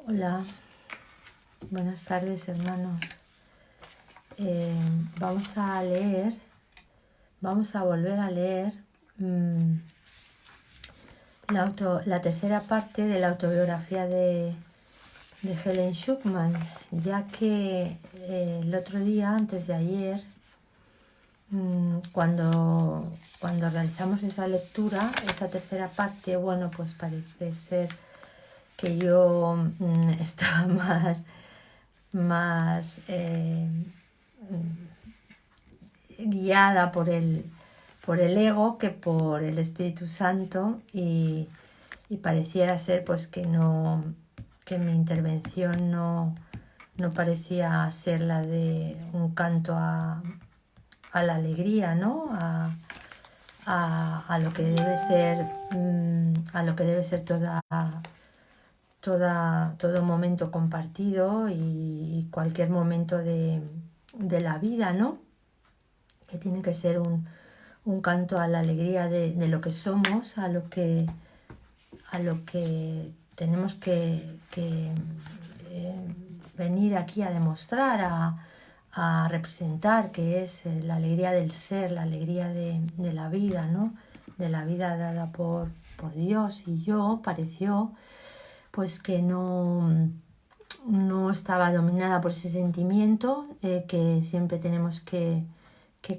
Hola, buenas tardes hermanos. Vamos a volver a leer la tercera parte de la autobiografía de Helen Schucman, ya que el otro día, antes de ayer, cuando realizamos esa lectura, esa tercera parte, bueno, pues parece ser que yo estaba más guiada por el ego que por el Espíritu Santo y pareciera ser pues que mi intervención no parecía ser la de un canto a la alegría, ¿no? A lo que debe ser todo momento compartido y cualquier momento de la vida, ¿no? Que tiene que ser un canto a la alegría de lo que somos, a lo que tenemos que venir aquí a demostrar, a representar, que es la alegría del ser, la alegría de la vida, ¿no? De la vida dada por Dios. Y yo pareció pues que no estaba dominada por ese sentimiento que siempre tenemos que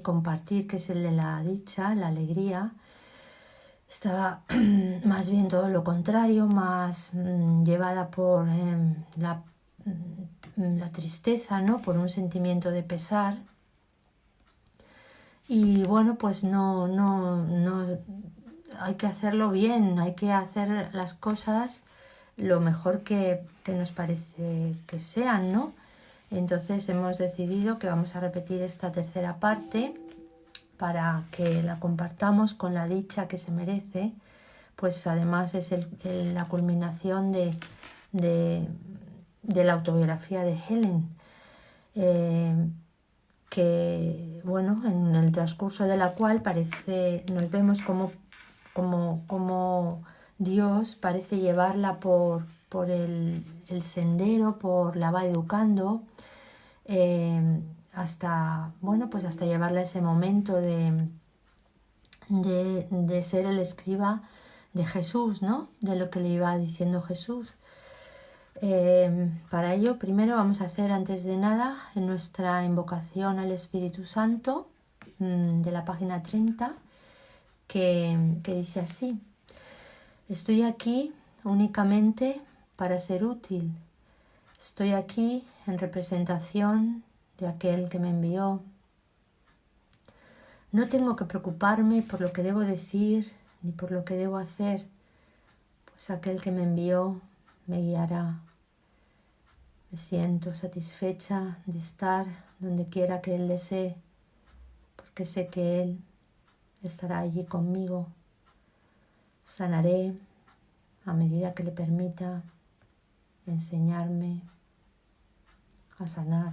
compartir, que es el de la dicha, la alegría. Estaba más bien todo lo contrario, más llevada por la tristeza, ¿no? Por un sentimiento de pesar. Y bueno, pues no hay que hacerlo bien, hay que hacer las cosas lo mejor que nos parece que sean, ¿no? Entonces hemos decidido que vamos a repetir esta tercera parte para que la compartamos con la dicha que se merece, pues además es la culminación de la autobiografía de Helen, que bueno, en el transcurso de la cual nos vemos como Dios parece llevarla por el sendero, la va educando hasta llevarla a ese momento de ser el escriba de Jesús, ¿no? De lo que le iba diciendo Jesús. Para ello, primero vamos a hacer, antes de nada, nuestra invocación al Espíritu Santo de la página 30, que dice así: estoy aquí únicamente para ser útil. Estoy aquí en representación de aquel que me envió. No tengo que preocuparme por lo que debo decir ni por lo que debo hacer, pues aquel que me envió me guiará. Me siento satisfecha de estar donde quiera que Él desee, porque sé que Él estará allí conmigo. Sanaré a medida que le permita enseñarme a sanar.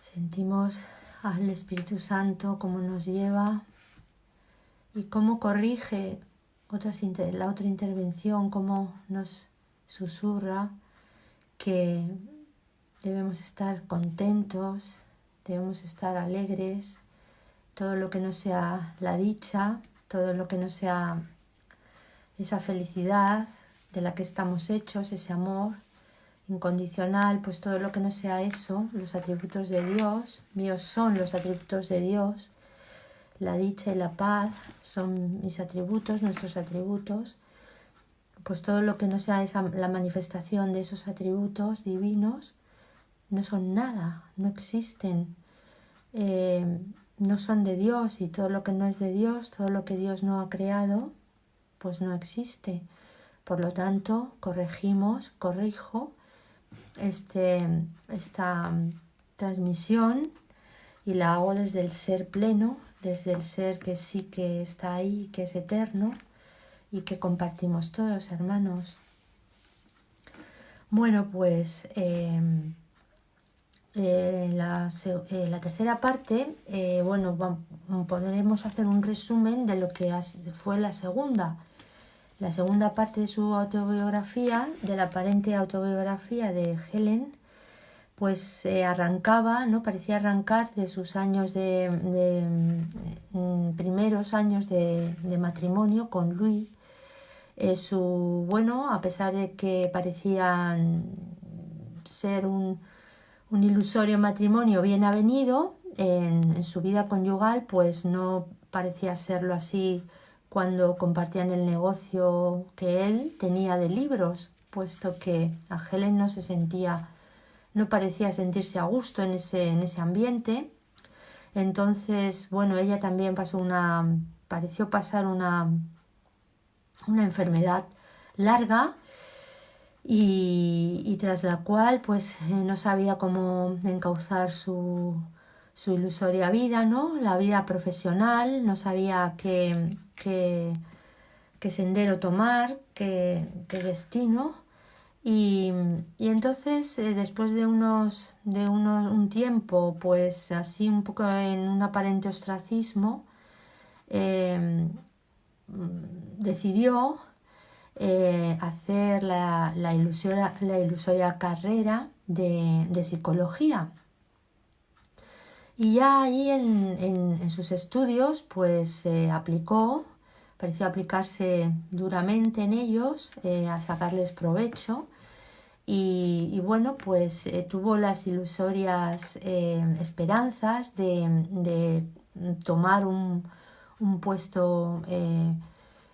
Sentimos al Espíritu Santo cómo nos lleva y cómo corrige la otra intervención, cómo nos susurra que debemos estar contentos, debemos estar alegres. Todo lo que no sea la dicha, todo lo que no sea esa felicidad de la que estamos hechos, ese amor incondicional, pues todo lo que no sea eso, los atributos de Dios, míos son los atributos de Dios, la dicha y la paz son mis atributos, nuestros atributos, pues todo lo que no sea la manifestación de esos atributos divinos no son nada, no existen, no son de Dios, y todo lo que no es de Dios, todo lo que Dios no ha creado, pues no existe. Por lo tanto, corrijo esta transmisión y la hago desde el ser pleno, desde el ser que sí que está ahí, que es eterno y que compartimos todos, hermanos. Bueno, pues la tercera parte, podremos hacer un resumen de lo que fue la segunda. la segunda parte de su autobiografía, de la aparente autobiografía de Helen, pues arrancaba, ¿no? Parecía arrancar de sus años primeros años de matrimonio con Louis. Bueno, a pesar de que parecían ser un ilusorio matrimonio bien avenido, en su vida conyugal pues no parecía serlo así cuando compartían el negocio que él tenía de libros, puesto que a Helen no parecía sentirse a gusto en ese ambiente. Entonces, bueno, ella también pareció pasar una enfermedad larga y tras la cual pues no sabía cómo encauzar su ilusoria vida, ¿no? La vida profesional, no sabía qué sendero tomar, qué destino. Y entonces, después de un tiempo, pues así un poco en un aparente ostracismo, decidió hacer la ilusoria carrera de psicología. Y ya ahí en sus estudios, pues pareció aplicarse duramente en ellos, a sacarles provecho. Y bueno, pues tuvo las ilusorias esperanzas de tomar un puesto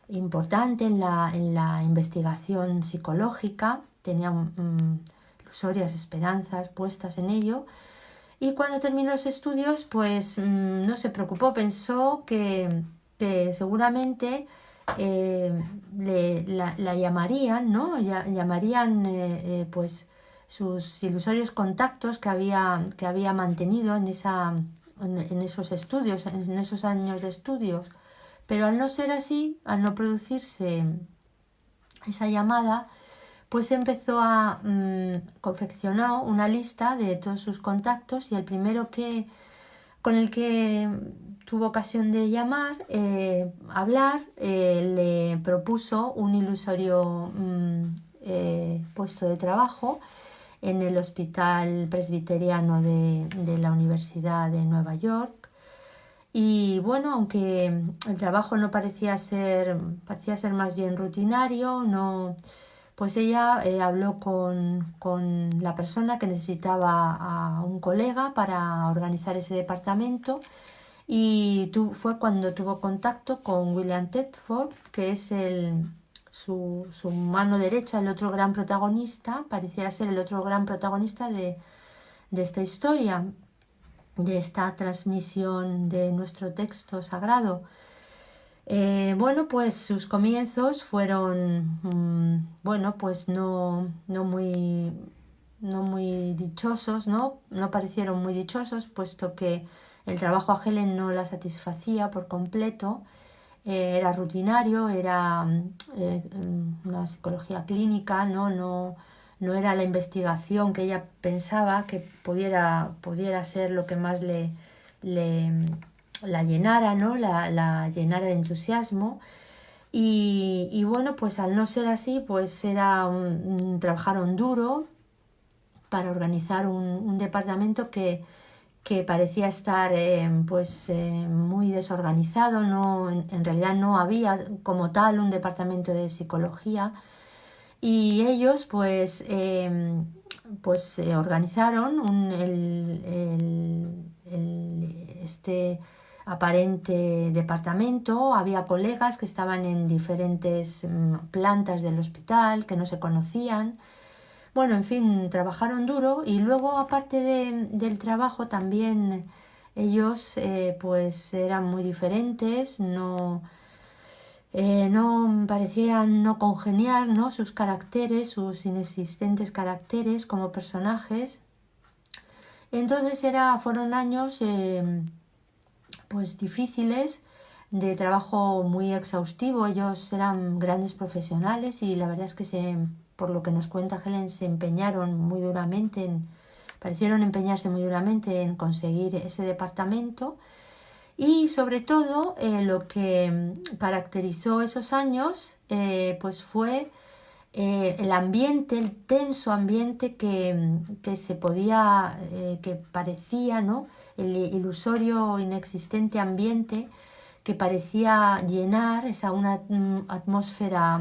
importante en la investigación psicológica. Tenía ilusorias esperanzas puestas en ello. Y cuando terminó los estudios, pues no se preocupó, pensó que seguramente la llamarían, ¿no? Llamarían pues sus ilusorios contactos que había mantenido en esos estudios, en esos años de estudios. Pero al no ser así, al no producirse esa llamada, pues empezó a confeccionar una lista de todos sus contactos y el primero con el que tuvo ocasión de hablar, le propuso un ilusorio puesto de trabajo en el Hospital Presbiteriano de la Universidad de Nueva York. Y bueno, aunque el trabajo no parecía ser más bien rutinario, pues ella habló con la persona que necesitaba a un colega para organizar ese departamento y fue cuando tuvo contacto con William Thetford, que es su mano derecha, el otro gran protagonista, parecía ser el otro gran protagonista de esta historia, de esta transmisión de nuestro texto sagrado. Bueno, pues sus comienzos fueron, bueno, pues no muy dichosos, ¿no? No parecieron muy dichosos, puesto que el trabajo a Helen no la satisfacía por completo. Era rutinario, era una psicología clínica, no era la investigación que ella pensaba que pudiera ser lo que más la llenara, ¿no? La llenara de entusiasmo. Y bueno, pues al no ser así, pues trabajaron duro para organizar un departamento que parecía estar muy desorganizado. En realidad no había como tal un departamento de psicología. Y ellos organizaron este aparente departamento. Había colegas que estaban en diferentes plantas del hospital que no se conocían. Bueno, en fin, trabajaron duro y luego, aparte del trabajo, también ellos pues eran muy diferentes, no parecían no congeniar, ¿no? Sus caracteres, sus inexistentes caracteres como personajes. Entonces fueron años pues difíciles, de trabajo muy exhaustivo. Ellos eran grandes profesionales y la verdad es que por lo que nos cuenta Helen, parecieron empeñarse muy duramente en conseguir ese departamento. Y sobre todo lo que caracterizó esos años pues fue el ambiente, el tenso ambiente que se podía, que parecía, ¿no? El ilusorio, inexistente ambiente que parecía llenar una atmósfera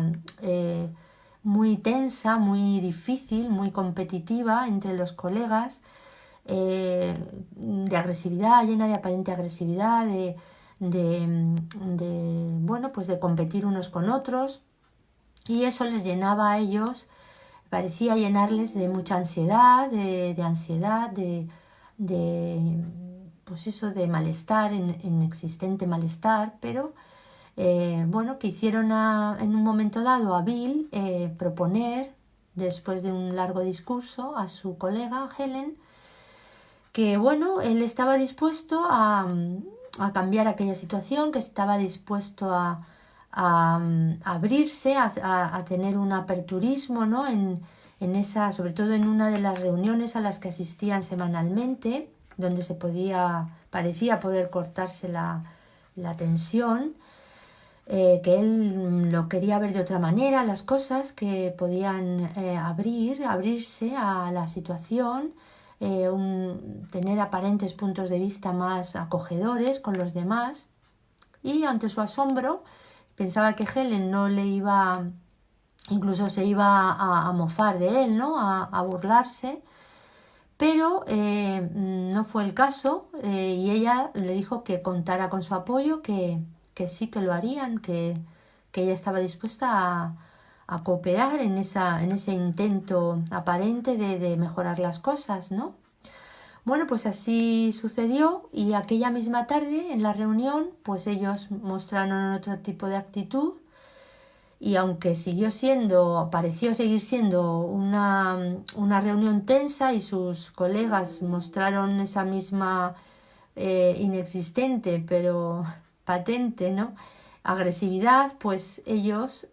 muy tensa, muy difícil, muy competitiva entre los colegas, de agresividad, llena de aparente agresividad, bueno, pues de competir unos con otros, y eso les llenaba a ellos, parecía llenarles de mucha ansiedad, pues eso, de malestar, inexistente malestar, pero bueno, que hicieron en un momento dado a Bill proponer, después de un largo discurso, a su colega Helen, que bueno, él estaba dispuesto a cambiar aquella situación, que estaba dispuesto a abrirse, a tener un aperturismo, ¿no? En esa, sobre todo en una de las reuniones a las que asistían semanalmente, donde parecía poder cortarse la tensión, que él lo quería ver de otra manera, las cosas que podían abrirse a la situación, tener aparentes puntos de vista más acogedores con los demás. Y ante su asombro pensaba que Helen no le iba, incluso se iba a mofar de él, ¿no? A burlarse, pero no fue el caso, y ella le dijo que contara con su apoyo, que sí que lo harían, que ella estaba dispuesta a cooperar en ese intento aparente de mejorar las cosas, ¿no? Bueno, pues así sucedió, y aquella misma tarde en la reunión pues ellos mostraron otro tipo de actitud, y aunque pareció seguir siendo una reunión tensa, y sus colegas mostraron esa misma inexistente pero patente, ¿no? agresividad, pues ellos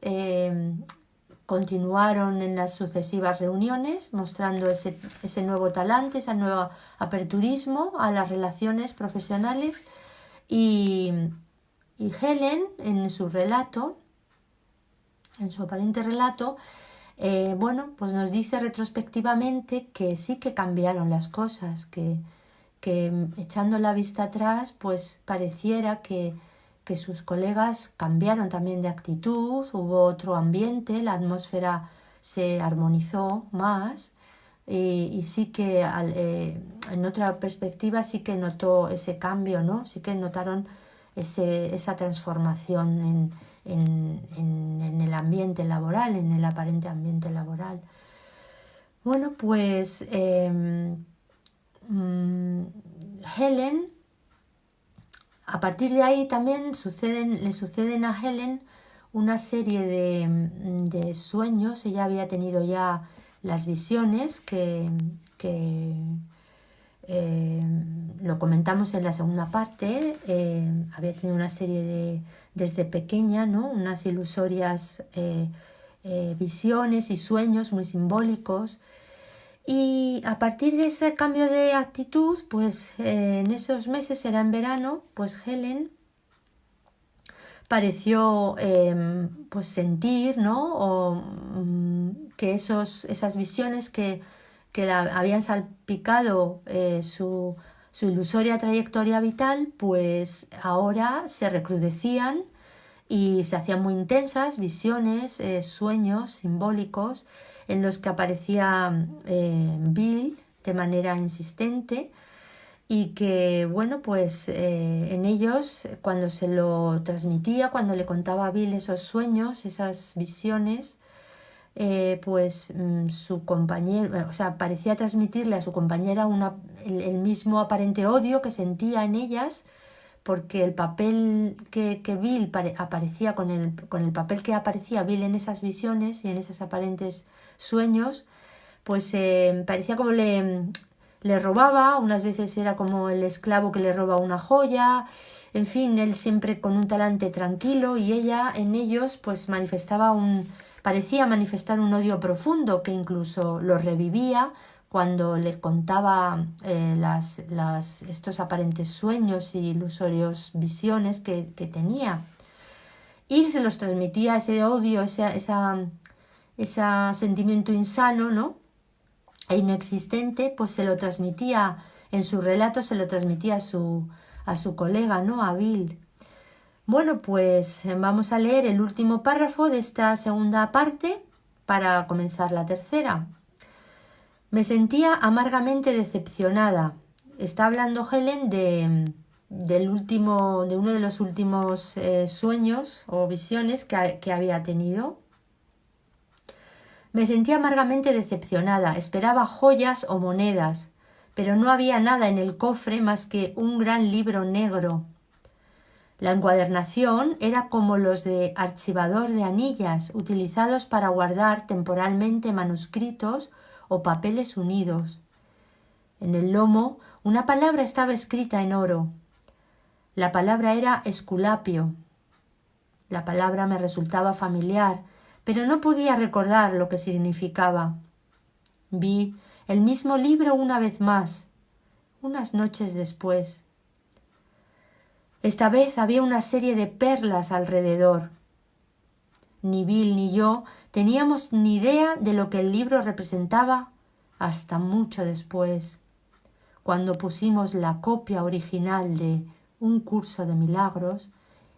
continuaron en las sucesivas reuniones mostrando ese nuevo talante, ese nuevo aperturismo a las relaciones profesionales, y Helen en su aparente relato, bueno, pues nos dice retrospectivamente que sí que cambiaron las cosas, que echando la vista atrás pues pareciera que sus colegas cambiaron también de actitud, hubo otro ambiente, la atmósfera se armonizó más, y sí que en otra perspectiva sí que notó ese cambio, ¿no? Sí que notaron esa transformación en el ambiente laboral, en el aparente ambiente laboral. Bueno, pues Helen, a partir de ahí también le suceden a Helen una serie de sueños. Ella había tenido ya las visiones que lo comentamos en la segunda parte. Había tenido una serie desde pequeña, ¿no? Unas ilusorias visiones y sueños muy simbólicos. Y a partir de ese cambio de actitud, pues en esos meses, era en verano, pues Helen pareció pues sentir, ¿no? Que esas visiones que la habían salpicado su ilusoria trayectoria vital, pues ahora se recrudecían y se hacían muy intensas, visiones, sueños simbólicos, en los que aparecía Bill de manera insistente, y que, bueno, pues en ellos, cuando se lo transmitía, cuando le contaba a Bill esos sueños, esas visiones, pues su compañero, o sea, parecía transmitirle a su compañera el mismo aparente odio que sentía en ellas, porque el papel que Bill aparecía con el papel que aparecía Bill en esas visiones y en esos aparentes sueños, pues parecía como le robaba. Unas veces era como el esclavo que le roba una joya, en fin, él siempre con un talante tranquilo, y ella en ellos pues parecía manifestar un odio profundo que incluso lo revivía cuando le contaba estos aparentes sueños y ilusorios visiones que tenía. Y se los transmitía ese odio, ese sentimiento insano, ¿no? E inexistente, pues se lo transmitía, en su relato se lo transmitía a su colega, ¿no? A Bill. Bueno, pues vamos a leer el último párrafo de esta segunda parte para comenzar la tercera. Me sentía amargamente decepcionada. Está hablando Helen de uno de los últimos sueños o visiones que había tenido. Me sentía amargamente decepcionada. Esperaba joyas o monedas, pero no había nada en el cofre más que un gran libro negro. La encuadernación era como los de archivador de anillas, utilizados para guardar temporalmente manuscritos o papeles unidos. En el lomo una palabra estaba escrita en oro. La palabra era Esculapio. La palabra me resultaba familiar, pero no podía recordar lo que significaba. Vi el mismo libro una vez más, unas noches después. Esta vez había una serie de perlas alrededor. Ni Bill ni yo teníamos ni idea de lo que el libro representaba hasta mucho después, cuando pusimos la copia original de Un curso de milagros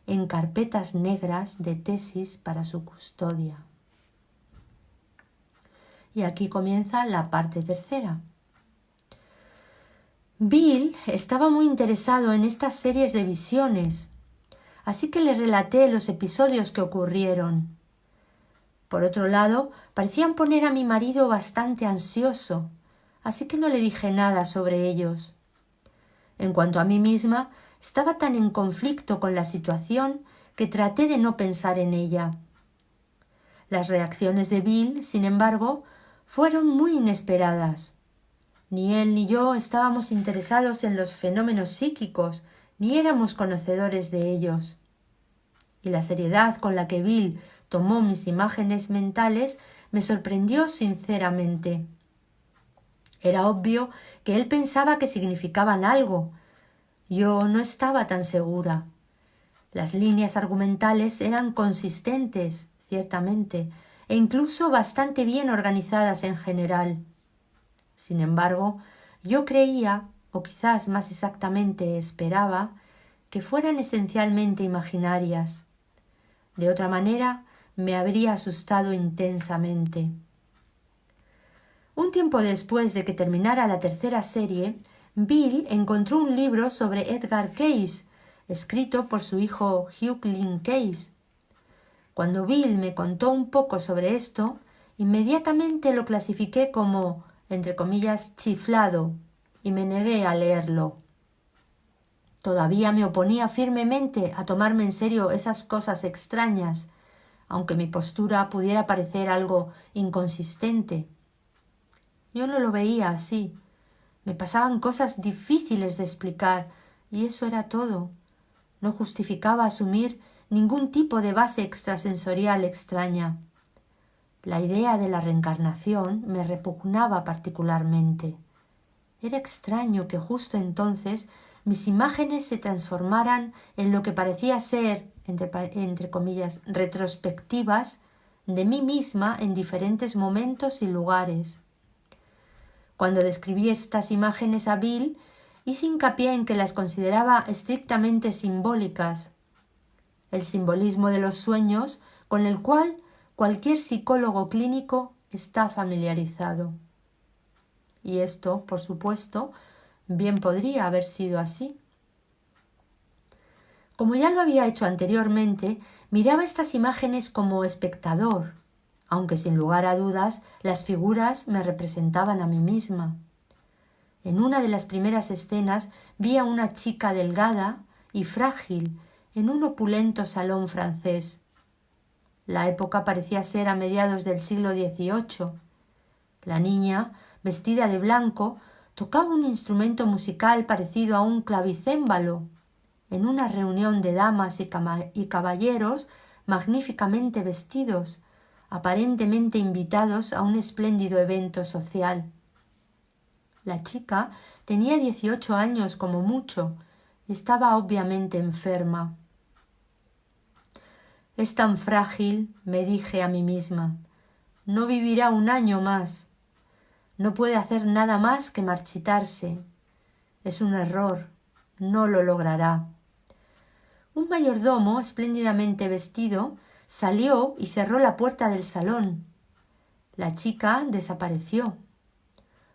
en carpetas negras de tesis para su custodia. Y aquí comienza la parte tercera. Bill estaba muy interesado en estas series de visiones, así que le relaté los episodios que ocurrieron. Por otro lado, parecían poner a mi marido bastante ansioso, así que no le dije nada sobre ellos. En cuanto a mí misma, estaba tan en conflicto con la situación que traté de no pensar en ella. Las reacciones de Bill, sin embargo, fueron muy inesperadas. Ni él ni yo estábamos interesados en los fenómenos psíquicos, ni éramos conocedores de ellos. Y la seriedad con la que Bill tomó mis imágenes mentales me sorprendió sinceramente. Era obvio que él pensaba que significaban algo. Yo no estaba tan segura. Las líneas argumentales eran consistentes, ciertamente, e incluso bastante bien organizadas en general. Sin embargo, yo creía, o quizás más exactamente esperaba, que fueran esencialmente imaginarias. De otra manera, me habría asustado intensamente. Un tiempo después de que terminara la tercera serie, Bill encontró un libro sobre Edgar Cayce, escrito por su hijo Hugh Lynn Cayce. Cuando Bill me contó un poco sobre esto, inmediatamente lo clasifiqué como, entre comillas, chiflado, y me negué a leerlo. Todavía me oponía firmemente a tomarme en serio esas cosas extrañas, aunque mi postura pudiera parecer algo inconsistente. Yo no lo veía así. Me pasaban cosas difíciles de explicar, y eso era todo. No justificaba asumir ningún tipo de base extrasensorial extraña. La idea de la reencarnación me repugnaba particularmente. Era extraño que justo entonces mis imágenes se transformaran en lo que parecía ser, entre comillas, retrospectivas de mí misma en diferentes momentos y lugares. Cuando describí estas imágenes a Bill, hice hincapié en que las consideraba estrictamente simbólicas. El simbolismo de los sueños con el cual cualquier psicólogo clínico está familiarizado. Y esto, por supuesto, bien podría haber sido así. Como ya lo había hecho anteriormente, miraba estas imágenes como espectador, aunque sin lugar a dudas las figuras me representaban a mí misma. En una de las primeras escenas vi a una chica delgada y frágil en un opulento salón francés. La época parecía ser a mediados del siglo XVIII. La niña, vestida de blanco, tocaba un instrumento musical parecido a un clavicémbalo en una reunión de damas y caballeros magníficamente vestidos, aparentemente invitados a un espléndido evento social. La chica tenía 18 años como mucho y estaba obviamente enferma. Es tan frágil, me dije a mí misma. No vivirá un año más. No puede hacer nada más que marchitarse. Es un error. No lo logrará. Un mayordomo, espléndidamente vestido, salió y cerró la puerta del salón. La chica desapareció.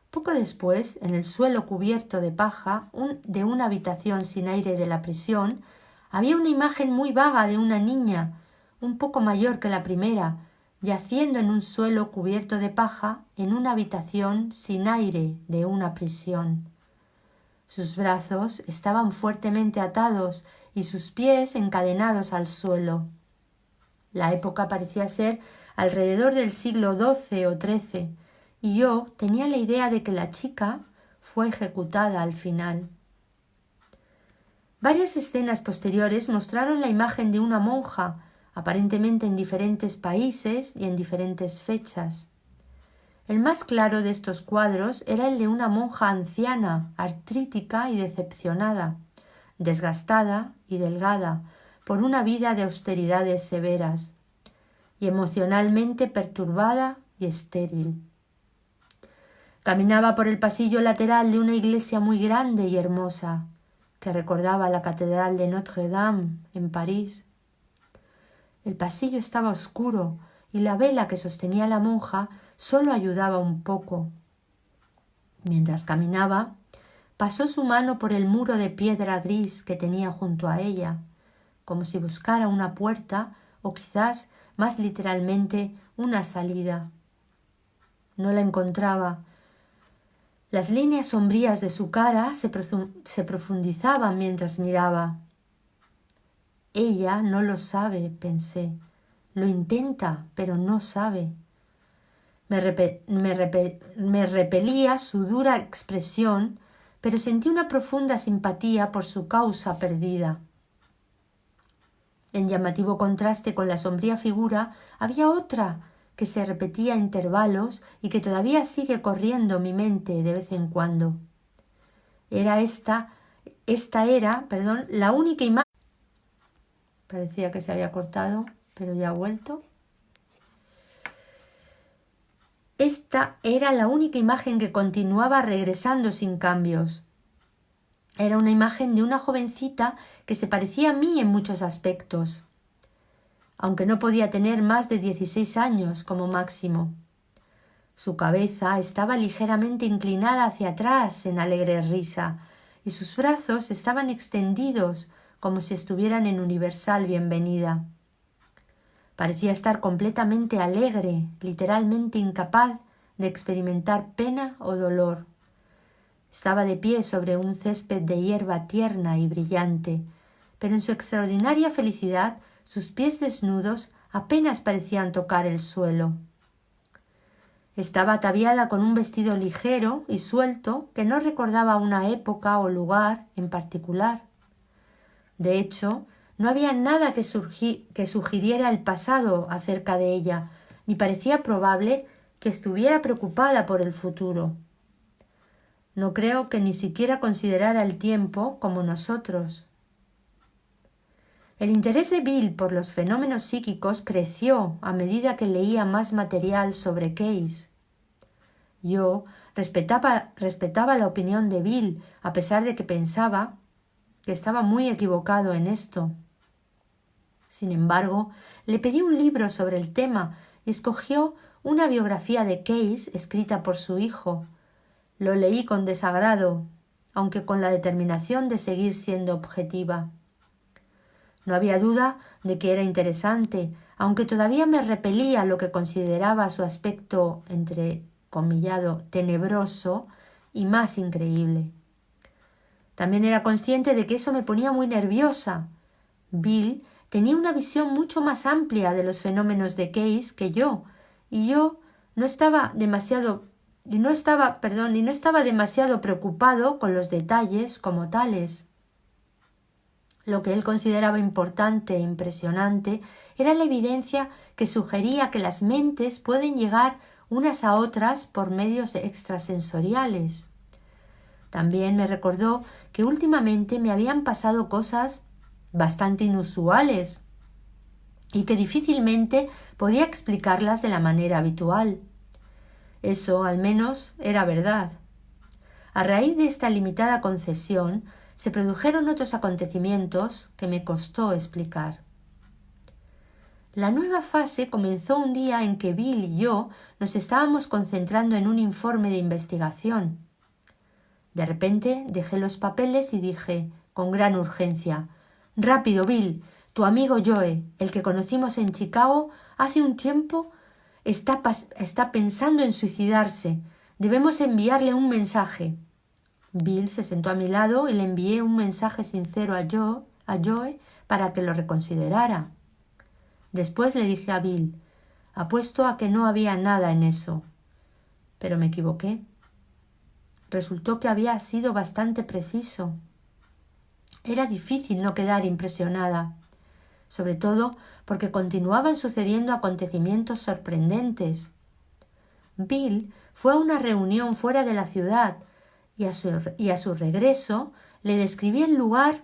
Poco después, en el suelo cubierto de paja de una habitación sin aire de la prisión, había una imagen muy vaga de una niña, un poco mayor que la primera, yaciendo en un suelo cubierto de paja en una habitación sin aire de una prisión. Sus brazos estaban fuertemente atados y sus pies encadenados al suelo. La época parecía ser alrededor del siglo XII o XIII, y yo tenía la idea de que la chica fue ejecutada al final. Varias escenas posteriores mostraron la imagen de una monja, aparentemente en diferentes países y en diferentes fechas. El más claro de estos cuadros era el de una monja anciana, artrítica y decepcionada, desgastada y delgada por una vida de austeridades severas, y emocionalmente perturbada y estéril. Caminaba por el pasillo lateral de una iglesia muy grande y hermosa, que recordaba la catedral de Notre-Dame en París. El pasillo estaba oscuro y la vela que sostenía la monja solo ayudaba un poco. Mientras caminaba, pasó su mano por el muro de piedra gris que tenía junto a ella, como si buscara una puerta o quizás, más literalmente, una salida. No la encontraba. Las líneas sombrías de su cara se profundizaban mientras miraba. Ella no lo sabe, pensé. Lo intenta, pero no sabe. Me repelía su dura expresión, pero sentí una profunda simpatía por su causa perdida. En llamativo contraste con la sombría figura había otra que se repetía a intervalos y que todavía sigue corriendo mi mente de vez en cuando. Esta era, la única imagen. Parecía que se había cortado, pero ya ha vuelto. Esta era la única imagen que continuaba regresando sin cambios. Era una imagen de una jovencita que se parecía a mí en muchos aspectos, aunque no podía tener más de 16 años como máximo. Su cabeza estaba ligeramente inclinada hacia atrás en alegre risa, y sus brazos estaban extendidos como si estuvieran en universal bienvenida. Parecía estar completamente alegre, literalmente incapaz de experimentar pena o dolor. Estaba de pie sobre un césped de hierba tierna y brillante, pero en su extraordinaria felicidad sus pies desnudos apenas parecían tocar el suelo. Estaba ataviada con un vestido ligero y suelto que no recordaba una época o lugar en particular. De hecho, no había nada que sugiriera el pasado acerca de ella, ni parecía probable que estuviera preocupada por el futuro. No creo que ni siquiera considerara el tiempo como nosotros. El interés de Bill por los fenómenos psíquicos creció a medida que leía más material sobre Case. Yo respetaba la opinión de Bill, a pesar de que pensaba que estaba muy equivocado en esto. Sin embargo, le pedí un libro sobre el tema y escogió una biografía de Case escrita por su hijo. Lo leí con desagrado, aunque con la determinación de seguir siendo objetiva. No había duda de que era interesante, aunque todavía me repelía lo que consideraba su aspecto, entrecomillado, tenebroso y más increíble. También era consciente de que eso me ponía muy nerviosa. Bill tenía una visión mucho más amplia de los fenómenos de Case que yo, y no estaba demasiado preocupado con los detalles como tales. Lo que él consideraba importante e impresionante era la evidencia que sugería que las mentes pueden llegar unas a otras por medios extrasensoriales. También me recordó que últimamente me habían pasado cosas bastante inusuales y que difícilmente podía explicarlas de la manera habitual. Eso, al menos, era verdad. A raíz de esta limitada concesión, se produjeron otros acontecimientos que me costó explicar. La nueva fase comenzó un día en que Bill y yo nos estábamos concentrando en un informe de investigación. De repente dejé los papeles y dije, con gran urgencia: «Rápido, Bill, tu amigo Joe, el que conocimos en Chicago hace un tiempo, está pensando en suicidarse. Debemos enviarle un mensaje». Bill se sentó a mi lado y le envié un mensaje sincero a Joe para que lo reconsiderara. Después le dije a Bill: «Apuesto a que no había nada en eso». Pero me equivoqué. Resultó que había sido bastante preciso. Era difícil no quedar impresionada, sobre todo porque continuaban sucediendo acontecimientos sorprendentes. Bill fue a una reunión fuera de la ciudad y a su regreso le describí el lugar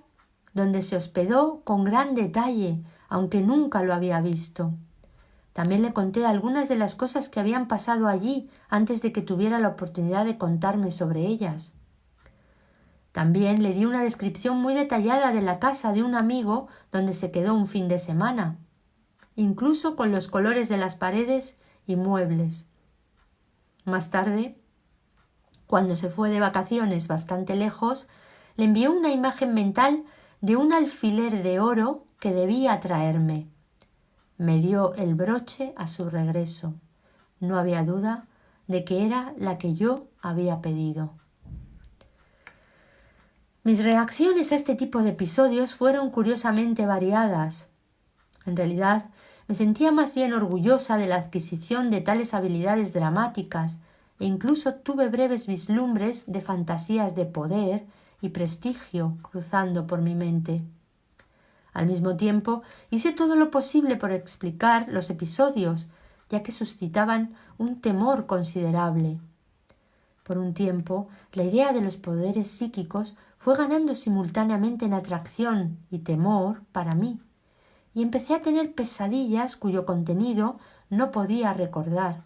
donde se hospedó con gran detalle, aunque nunca lo había visto. También le conté algunas de las cosas que habían pasado allí antes de que tuviera la oportunidad de contarme sobre ellas. También le di una descripción muy detallada de la casa de un amigo donde se quedó un fin de semana, incluso con los colores de las paredes y muebles. Más tarde, cuando se fue de vacaciones bastante lejos, le envié una imagen mental de un alfiler de oro que debía traerme. Me dio el broche a su regreso. No había duda de que era la que yo había pedido. Mis reacciones a este tipo de episodios fueron curiosamente variadas. En realidad, me sentía más bien orgullosa de la adquisición de tales habilidades dramáticas e incluso tuve breves vislumbres de fantasías de poder y prestigio cruzando por mi mente. Al mismo tiempo, hice todo lo posible por explicar los episodios, ya que suscitaban un temor considerable. Por un tiempo, la idea de los poderes psíquicos fue ganando simultáneamente en atracción y temor para mí, y empecé a tener pesadillas cuyo contenido no podía recordar.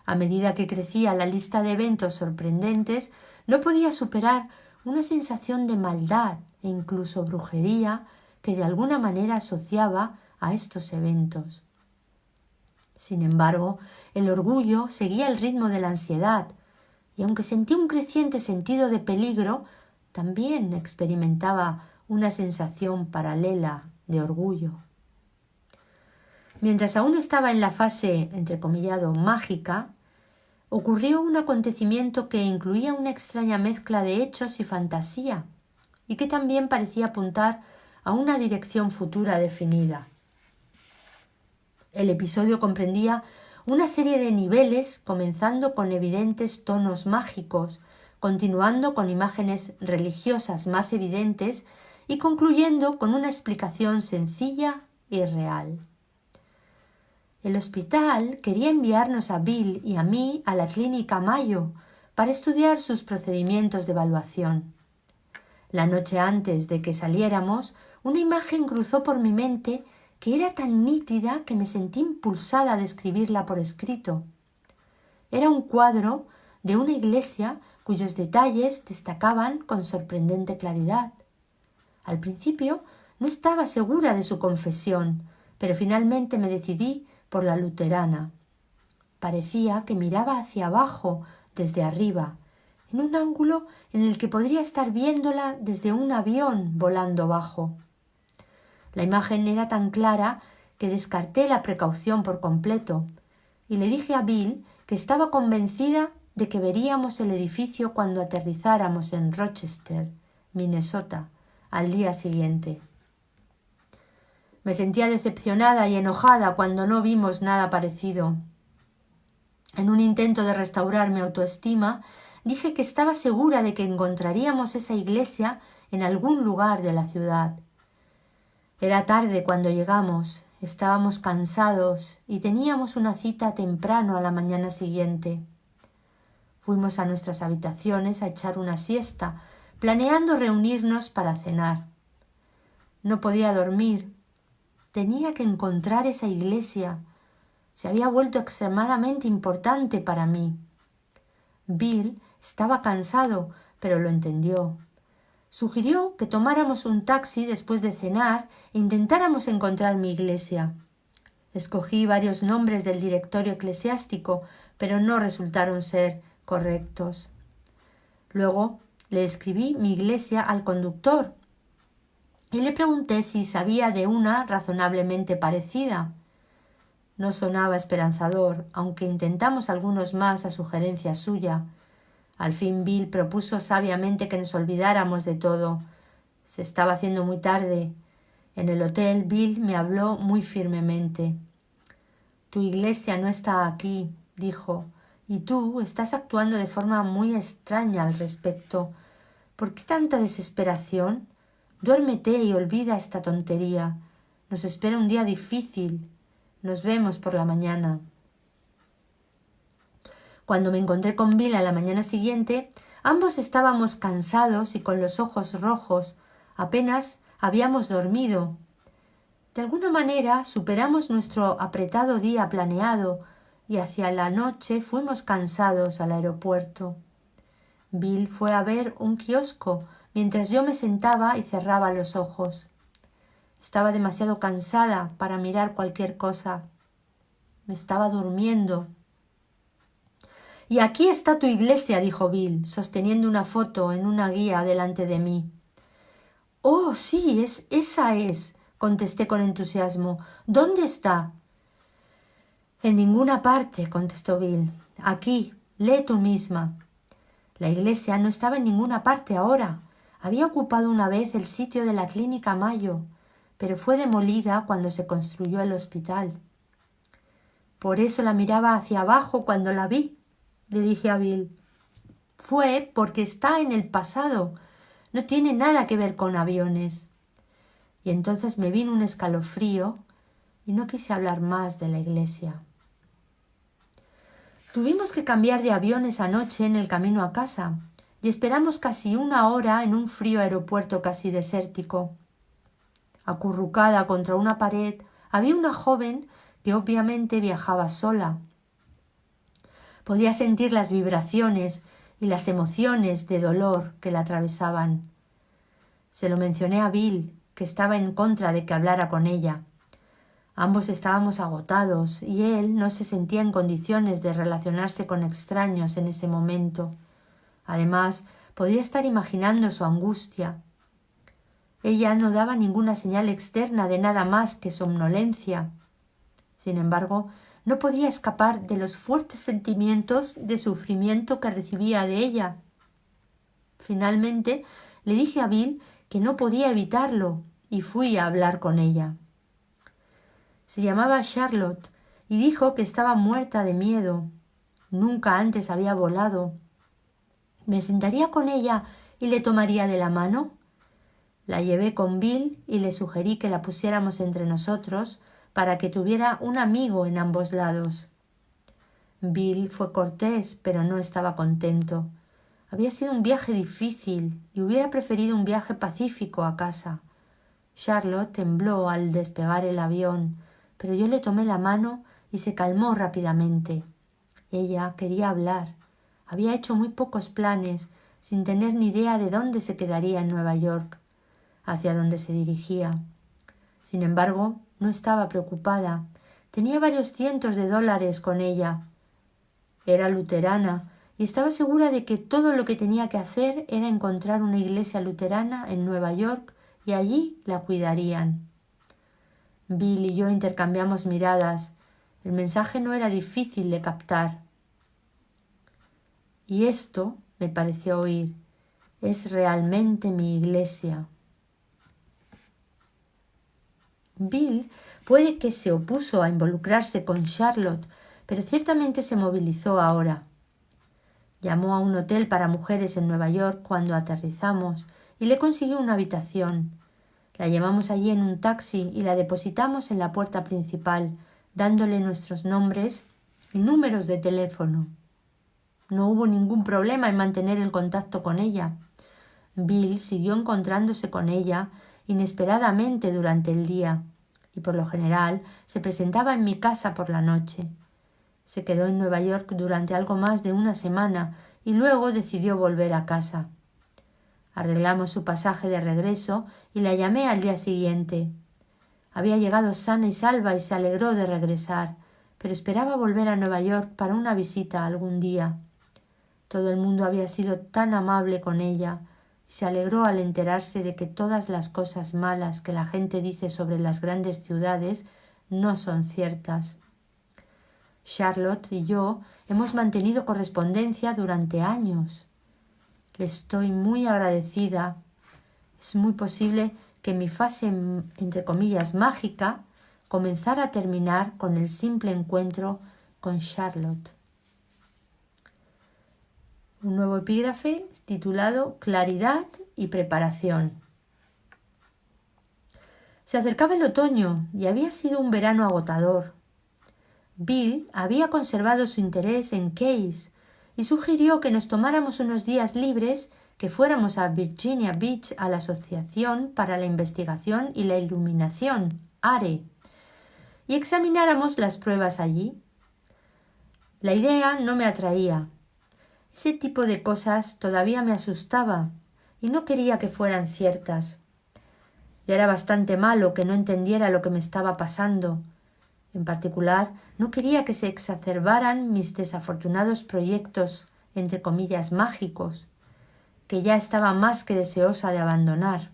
A medida que crecía la lista de eventos sorprendentes, no podía superar una sensación de maldad e incluso brujería que de alguna manera asociaba a estos eventos. Sin embargo, el orgullo seguía el ritmo de la ansiedad, y aunque sentí un creciente sentido de peligro, también experimentaba una sensación paralela de orgullo. Mientras aún estaba en la fase, entrecomillado, mágica, ocurrió un acontecimiento que incluía una extraña mezcla de hechos y fantasía, y que también parecía apuntar a una dirección futura definida. El episodio comprendía una serie de niveles, comenzando con evidentes tonos mágicos, continuando con imágenes religiosas más evidentes y concluyendo con una explicación sencilla y real. El hospital quería enviarnos a Bill y a mí a la clínica Mayo para estudiar sus procedimientos de evaluación. La noche antes de que saliéramos, una imagen cruzó por mi mente que era tan nítida que me sentí impulsada a describirla por escrito. Era un cuadro de una iglesia cuyos detalles destacaban con sorprendente claridad. Al principio no estaba segura de su confesión, pero finalmente me decidí por la luterana. Parecía que miraba hacia abajo, desde arriba, en un ángulo en el que podría estar viéndola desde un avión volando bajo. La imagen era tan clara que descarté la precaución por completo y le dije a Bill que estaba convencida de que veríamos el edificio cuando aterrizáramos en Rochester, Minnesota, al día siguiente. Me sentía decepcionada y enojada cuando no vimos nada parecido. En un intento de restaurar mi autoestima, dije que estaba segura de que encontraríamos esa iglesia en algún lugar de la ciudad. Era tarde cuando llegamos, estábamos cansados y teníamos una cita temprano a la mañana siguiente. Fuimos a nuestras habitaciones a echar una siesta, planeando reunirnos para cenar. No podía dormir. Tenía que encontrar esa iglesia. Se había vuelto extremadamente importante para mí. Bill estaba cansado, pero lo entendió. Sugirió que tomáramos un taxi después de cenar e intentáramos encontrar mi iglesia. Escogí varios nombres del directorio eclesiástico, pero no resultaron ser correctos. Luego le escribí mi iglesia al conductor y le pregunté si sabía de una razonablemente parecida. No sonaba esperanzador, aunque intentamos algunos más a sugerencia suya. Al fin Bill propuso sabiamente que nos olvidáramos de todo. Se estaba haciendo muy tarde. En el hotel Bill me habló muy firmemente. Tu iglesia no está aquí, dijo, y tú estás actuando de forma muy extraña al respecto. ¿Por qué tanta desesperación? Duérmete y olvida esta tontería. Nos espera un día difícil. Nos vemos por la mañana. Cuando me encontré con Bill a la mañana siguiente, ambos estábamos cansados y con los ojos rojos. Apenas habíamos dormido. De alguna manera superamos nuestro apretado día planeado y hacia la noche fuimos cansados al aeropuerto. Bill fue a ver un kiosco mientras yo me sentaba y cerraba los ojos. Estaba demasiado cansada para mirar cualquier cosa. Me estaba durmiendo. «Y aquí está tu iglesia», dijo Bill, sosteniendo una foto en una guía delante de mí. «Oh, sí, esa es», contesté con entusiasmo. «¿Dónde está?» «En ninguna parte», contestó Bill. «Aquí, lee tú misma». La iglesia no estaba en ninguna parte ahora. Había ocupado una vez el sitio de la clínica Mayo, pero fue demolida cuando se construyó el hospital. «Por eso la miraba hacia abajo cuando la vi», le dije a Bill. «Fue porque está en el pasado. No tiene nada que ver con aviones». Y entonces me vino un escalofrío y no quise hablar más de la iglesia. Tuvimos que cambiar de aviones anoche en el camino a casa y esperamos casi 1 hora en un frío aeropuerto casi desértico. Acurrucada contra una pared había una joven que obviamente viajaba sola. Podía sentir las vibraciones y las emociones de dolor que la atravesaban. Se lo mencioné a Bill, que estaba en contra de que hablara con ella. Ambos estábamos agotados y él no se sentía en condiciones de relacionarse con extraños en ese momento. Además, podía estar imaginando su angustia. Ella no daba ninguna señal externa de nada más que somnolencia. Sin embargo, no podía escapar de los fuertes sentimientos de sufrimiento que recibía de ella. Finalmente, le dije a Bill que no podía evitarlo y fui a hablar con ella. Se llamaba Charlotte y dijo que estaba muerta de miedo. Nunca antes había volado. ¿Me sentaría con ella y le tomaría de la mano? La llevé con Bill y le sugerí que la pusiéramos entre nosotros para que tuviera un amigo en ambos lados. Bill fue cortés, pero no estaba contento. Había sido un viaje difícil y hubiera preferido un viaje pacífico a casa. Charlotte tembló al despegar el avión, pero yo le tomé la mano y se calmó rápidamente. Ella quería hablar. Había hecho muy pocos planes, sin tener ni idea de dónde se quedaría en Nueva York, hacia dónde se dirigía. Sin embargo, no estaba preocupada. Tenía varios cientos de dólares con ella. Era luterana y estaba segura de que todo lo que tenía que hacer era encontrar una iglesia luterana en Nueva York y allí la cuidarían. Bill y yo intercambiamos miradas. El mensaje no era difícil de captar. Y esto, me pareció oír, es realmente mi iglesia. Bill puede que se opuso a involucrarse con Charlotte, pero ciertamente se movilizó ahora. Llamó a un hotel para mujeres en Nueva York cuando aterrizamos y le consiguió una habitación. La llevamos allí en un taxi y la depositamos en la puerta principal, dándole nuestros nombres y números de teléfono. No hubo ningún problema en mantener el contacto con ella. Bill siguió encontrándose con ella inesperadamente durante el día y por lo general se presentaba en mi casa por la noche. Se quedó en Nueva York durante algo más de una semana y luego decidió volver a casa. Arreglamos su pasaje de regreso y la llamé al día siguiente. Había llegado sana y salva y se alegró de regresar, pero esperaba volver a Nueva York para una visita algún día. Todo el mundo había sido tan amable con ella y se alegró al enterarse de que todas las cosas malas que la gente dice sobre las grandes ciudades no son ciertas. Charlotte y yo hemos mantenido correspondencia durante años. Le estoy muy agradecida. Es muy posible que mi fase, entre comillas, mágica, comenzara a terminar con el simple encuentro con Charlotte. Un nuevo epígrafe titulado Claridad y preparación. Se acercaba el otoño y había sido un verano agotador. Bill había conservado su interés en Case y sugirió que nos tomáramos unos días libres, que fuéramos a Virginia Beach a la Asociación para la Investigación y la Iluminación, ARE, y examináramos las pruebas allí. La idea no me atraía. Ese tipo de cosas todavía me asustaba y no quería que fueran ciertas. Ya era bastante malo que no entendiera lo que me estaba pasando. En particular, no quería que se exacerbaran mis desafortunados proyectos, entre comillas, mágicos, que ya estaba más que deseosa de abandonar.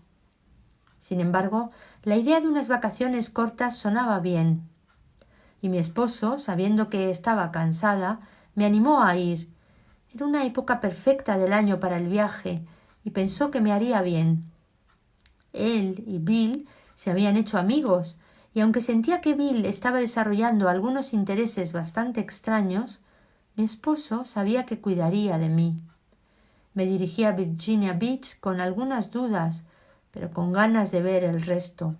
Sin embargo, la idea de unas vacaciones cortas sonaba bien, y mi esposo, sabiendo que estaba cansada, me animó a ir. Era una época perfecta del año para el viaje, y pensó que me haría bien. Él y Bill se habían hecho amigos, y aunque sentía que Bill estaba desarrollando algunos intereses bastante extraños, mi esposo sabía que cuidaría de mí. Me dirigí a Virginia Beach con algunas dudas, pero con ganas de ver el resto.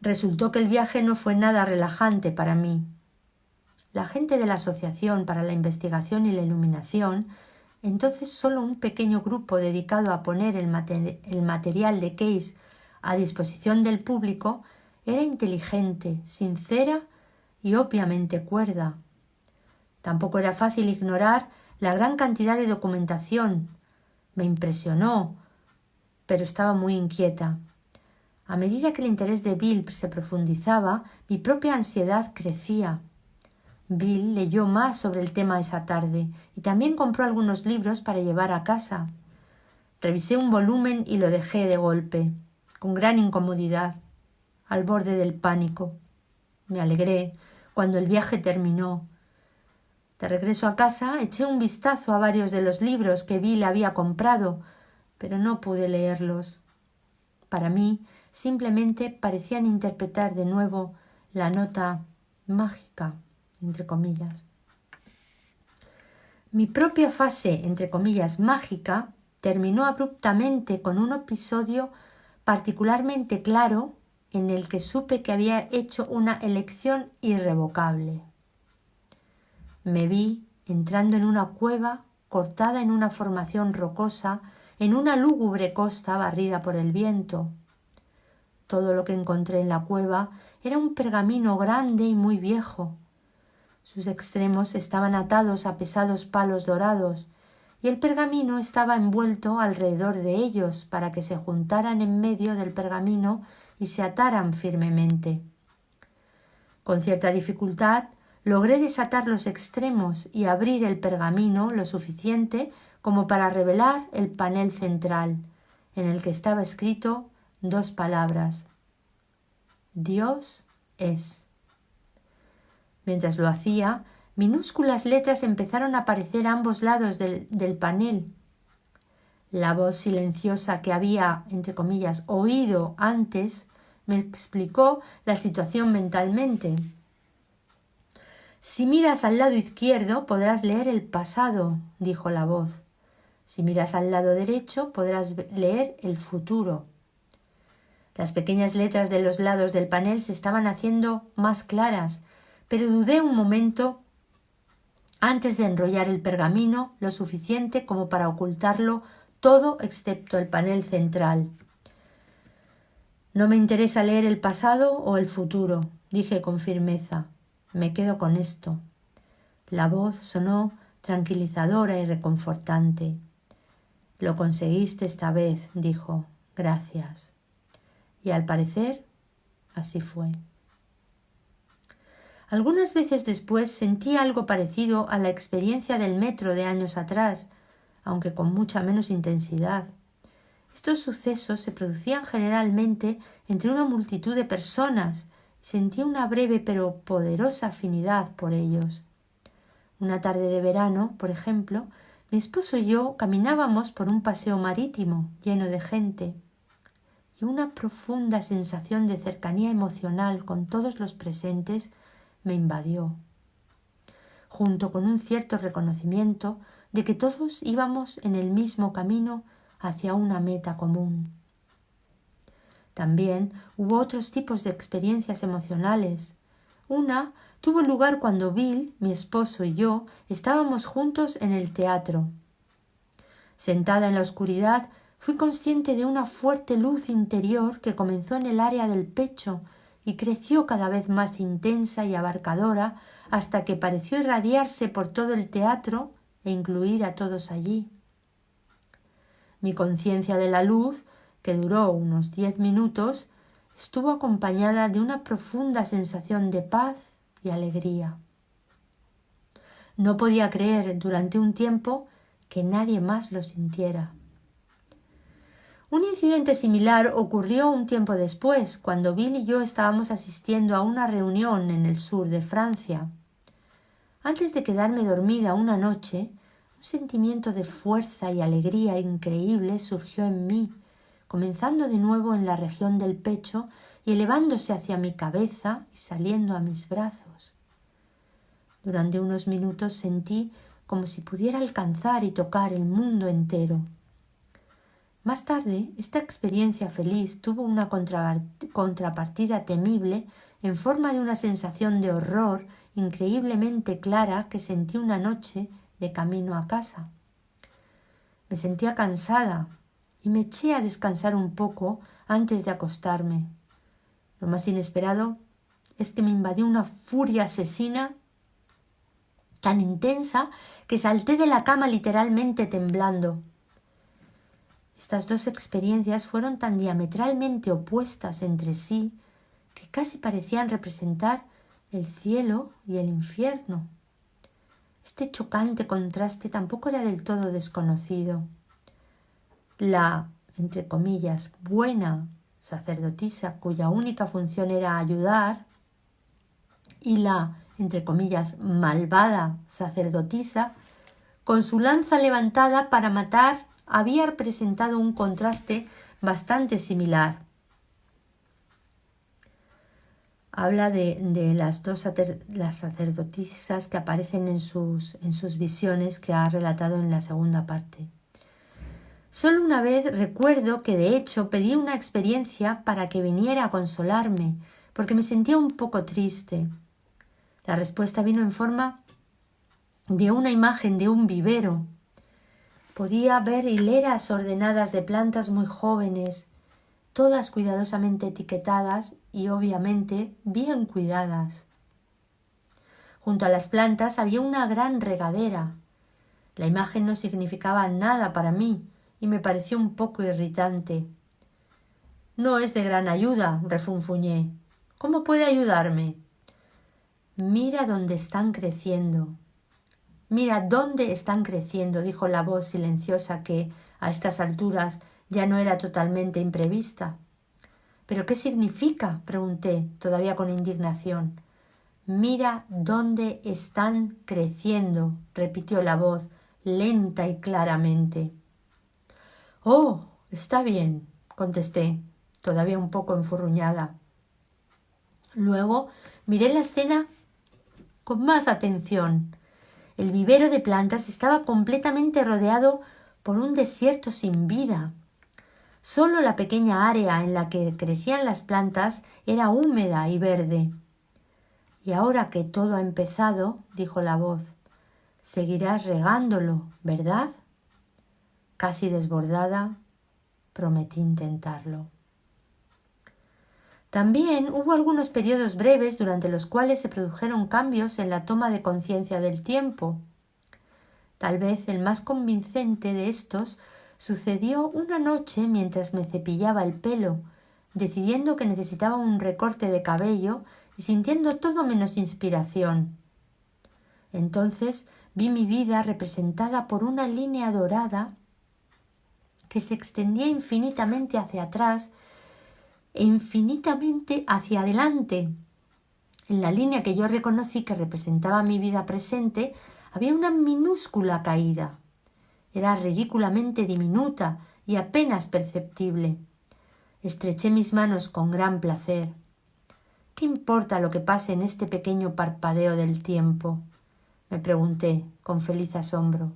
Resultó que el viaje no fue nada relajante para mí. La gente de la Asociación para la Investigación y la Iluminación, entonces solo un pequeño grupo dedicado a poner el material de Case a disposición del público, era inteligente, sincera y obviamente cuerda. Tampoco era fácil ignorar la gran cantidad de documentación. Me impresionó, pero estaba muy inquieta. A medida que el interés de Bill se profundizaba, mi propia ansiedad crecía. Bill leyó más sobre el tema esa tarde y también compró algunos libros para llevar a casa. Revisé un volumen y lo dejé de golpe, con gran incomodidad, al borde del pánico. Me alegré cuando el viaje terminó. De regreso a casa eché un vistazo a varios de los libros que Bill había comprado, pero no pude leerlos. Para mí, simplemente parecían interpretar de nuevo la nota mágica, entre comillas. Mi propia fase, entre comillas, mágica, terminó abruptamente con un episodio particularmente claro en el que supe que había hecho una elección irrevocable. Me vi entrando en una cueva cortada en una formación rocosa en una lúgubre costa barrida por el viento. Todo lo que encontré en la cueva era un pergamino grande y muy viejo. Sus extremos estaban atados a pesados palos dorados y el pergamino estaba envuelto alrededor de ellos para que se juntaran en medio del pergamino y se ataran firmemente. Con cierta dificultad logré desatar los extremos y abrir el pergamino lo suficiente como para revelar el panel central, en el que estaba escrito 2 palabras: Dios es. Mientras lo hacía, minúsculas letras empezaron a aparecer a ambos lados del panel. La voz silenciosa que había, entre comillas, oído antes, me explicó la situación mentalmente. Si miras al lado izquierdo podrás leer el pasado, dijo la voz. Si miras al lado derecho podrás leer el futuro. Las pequeñas letras de los lados del panel se estaban haciendo más claras, pero dudé un momento antes de enrollar el pergamino lo suficiente como para ocultarlo todo excepto el panel central. No me interesa leer el pasado o el futuro, dije con firmeza. Me quedo con esto. La voz sonó tranquilizadora y reconfortante. Lo conseguiste esta vez, dijo. Gracias. Y al parecer, así fue. Algunas veces después sentí algo parecido a la experiencia del metro de años atrás, aunque con mucha menos intensidad. Estos sucesos se producían generalmente entre una multitud de personas y sentía una breve pero poderosa afinidad por ellos. Una tarde de verano, por ejemplo, mi esposo y yo caminábamos por un paseo marítimo lleno de gente y una profunda sensación de cercanía emocional con todos los presentes me invadió, junto con un cierto reconocimiento de que todos íbamos en el mismo camino hacia una meta común. También hubo otros tipos de experiencias emocionales. Una tuvo lugar cuando Bill, mi esposo y yo estábamos juntos en el teatro. Sentada en la oscuridad, fui consciente de una fuerte luz interior que comenzó en el área del pecho y creció cada vez más intensa y abarcadora hasta que pareció irradiarse por todo el teatro e incluir a todos allí. Mi conciencia de la luz, que duró unos 10 minutos, estuvo acompañada de una profunda sensación de paz y alegría. No podía creer durante un tiempo que nadie más lo sintiera. Un incidente similar ocurrió un tiempo después, cuando Bill y yo estábamos asistiendo a una reunión en el sur de Francia. Antes de quedarme dormida una noche, un sentimiento de fuerza y alegría increíble surgió en mí, comenzando de nuevo en la región del pecho y elevándose hacia mi cabeza y saliendo a mis brazos. Durante unos minutos sentí como si pudiera alcanzar y tocar el mundo entero. Más tarde, esta experiencia feliz tuvo una contrapartida temible en forma de una sensación de horror increíblemente clara que sentí una noche de camino a casa. Me sentía cansada y me eché a descansar un poco antes de acostarme. Lo más inesperado es que me invadió una furia asesina tan intensa que salté de la cama literalmente temblando. Estas dos experiencias fueron tan diametralmente opuestas entre sí que casi parecían representar el cielo y el infierno. Este chocante contraste tampoco era del todo desconocido. La, entre comillas, buena sacerdotisa, cuya única función era ayudar, y la, entre comillas, malvada sacerdotisa, con su lanza levantada para matar, había presentado un contraste bastante similar. Habla de las sacerdotisas que aparecen en sus visiones que ha relatado en la segunda parte. Solo una vez recuerdo que de hecho pedí una experiencia para que viniera a consolarme, porque me sentía un poco triste. La respuesta vino en forma de una imagen de un vivero. Podía ver hileras ordenadas de plantas muy jóvenes, todas cuidadosamente etiquetadas y obviamente bien cuidadas. Junto a las plantas había una gran regadera. La imagen no significaba nada para mí y me pareció un poco irritante. No es de gran ayuda, refunfuñé. ¿Cómo puede ayudarme? Mira dónde están creciendo. Mira dónde están creciendo, dijo la voz silenciosa que, a estas alturas, ya no era totalmente imprevista. ¿Pero qué significa?, pregunté, todavía con indignación. Mira dónde están creciendo, repitió la voz, lenta y claramente. Oh, está bien, contesté, todavía un poco enfurruñada. Luego miré la escena con más atención. El vivero de plantas estaba completamente rodeado por un desierto sin vida. Solo la pequeña área en la que crecían las plantas era húmeda y verde. Y ahora que todo ha empezado, dijo la voz, Seguirás regándolo, ¿verdad? Casi desbordada, prometí intentarlo. También hubo algunos periodos breves durante los cuales se produjeron cambios en la toma de conciencia del tiempo. Tal vez el más convincente de estos sucedió una noche mientras me cepillaba el pelo, decidiendo que necesitaba un recorte de cabello y sintiendo todo menos inspiración. Entonces vi mi vida representada por una línea dorada que se extendía infinitamente hacia atrás e infinitamente hacia adelante. En la línea que yo reconocí que representaba mi vida presente había una minúscula caída. Era ridículamente diminuta y apenas perceptible. Estreché mis manos con gran placer. ¿Qué importa lo que pase en este pequeño parpadeo del tiempo?, me pregunté con feliz asombro.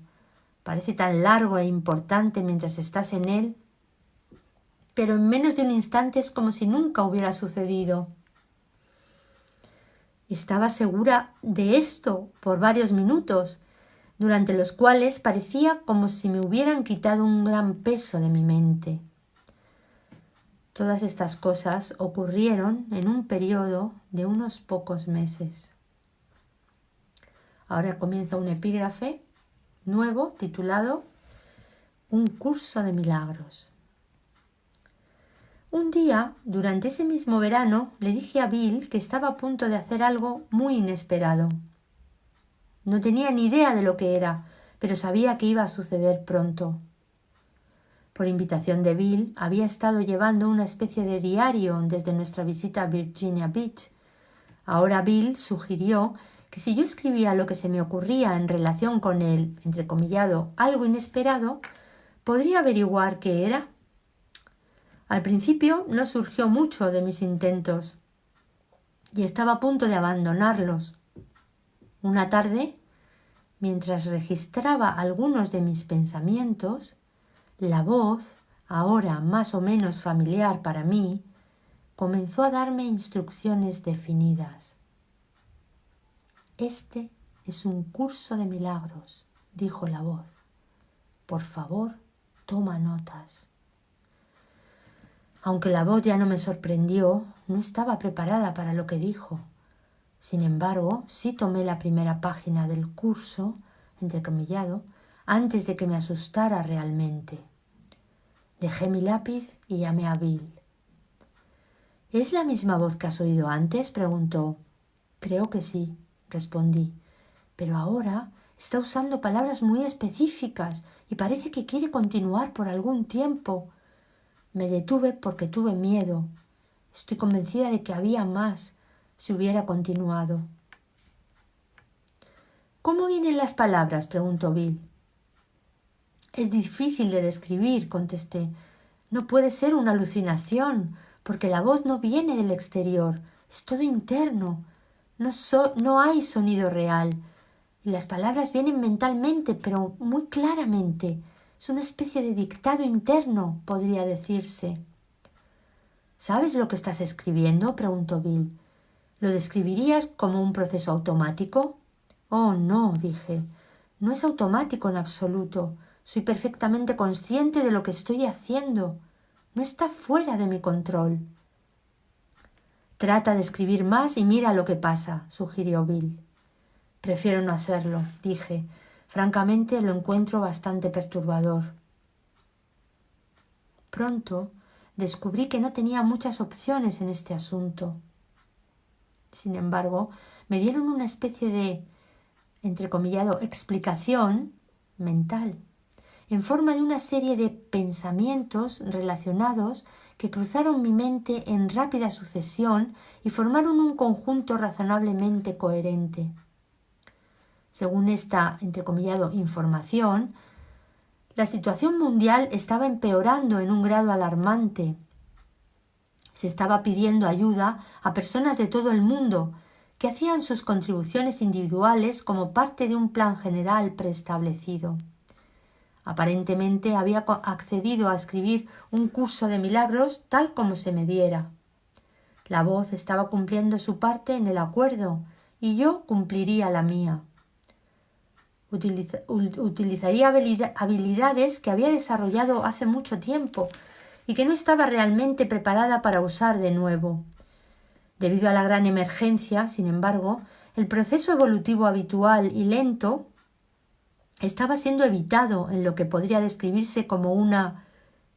Parece tan largo e importante mientras estás en él, pero en menos de un instante es como si nunca hubiera sucedido. Estaba segura de esto por varios minutos, durante los cuales parecía como si me hubieran quitado un gran peso de mi mente. Todas estas cosas ocurrieron en un periodo de unos pocos meses. Ahora comienza un epígrafe nuevo titulado Un curso de milagros. Un día, durante ese mismo verano, le dije a Bill que estaba a punto de hacer algo muy inesperado. No tenía ni idea de lo que era, pero sabía que iba a suceder pronto. Por invitación de Bill, había estado llevando una especie de diario desde nuestra visita a Virginia Beach. Ahora Bill sugirió que si yo escribía lo que se me ocurría en relación con el, entrecomillado, algo inesperado, podría averiguar qué era. Al principio no surgió mucho de mis intentos y estaba a punto de abandonarlos. Una tarde, mientras registraba algunos de mis pensamientos, la voz, ahora más o menos familiar para mí, comenzó a darme instrucciones definidas. Este es un curso de milagros, dijo la voz. Por favor, toma notas. Aunque la voz ya no me sorprendió, no estaba preparada para lo que dijo. Sin embargo, sí tomé la primera página del curso, entrecomillado, antes de que me asustara realmente. Dejé mi lápiz y llamé a Bill. ¿Es la misma voz que has oído antes?, preguntó. Creo que sí, respondí, pero ahora está usando palabras muy específicas y parece que quiere continuar por algún tiempo. Me detuve porque tuve miedo. Estoy convencida de que había más si hubiera continuado. ¿Cómo vienen las palabras?, preguntó Bill. Es difícil de describir, contesté. No puede ser una alucinación, porque la voz no viene del exterior, es todo interno. No hay sonido real. Y las palabras vienen mentalmente, pero muy claramente. Es una especie de dictado interno, podría decirse. ¿Sabes lo que estás escribiendo?, preguntó Bill. ¿Lo describirías como un proceso automático? Oh, no, dije. No es automático en absoluto. Soy perfectamente consciente de lo que estoy haciendo. No está fuera de mi control. Trata de escribir más y mira lo que pasa, sugirió Bill. Prefiero no hacerlo, dije. Francamente lo encuentro bastante perturbador. Pronto descubrí que no tenía muchas opciones en este asunto. Sin embargo, me dieron una especie de, entrecomillado, explicación mental, en forma de una serie de pensamientos relacionados que cruzaron mi mente en rápida sucesión y formaron un conjunto razonablemente coherente. Según esta, entrecomillado, información, la situación mundial estaba empeorando en un grado alarmante. Se estaba pidiendo ayuda a personas de todo el mundo que hacían sus contribuciones individuales como parte de un plan general preestablecido. Aparentemente había accedido a escribir un curso de milagros tal como se me diera. La voz estaba cumpliendo su parte en el acuerdo y yo cumpliría la mía. Utilizaría habilidades que había desarrollado hace mucho tiempo y que no estaba realmente preparada para usar de nuevo. Debido a la gran emergencia, sin embargo, el proceso evolutivo habitual y lento estaba siendo evitado en lo que podría describirse como una,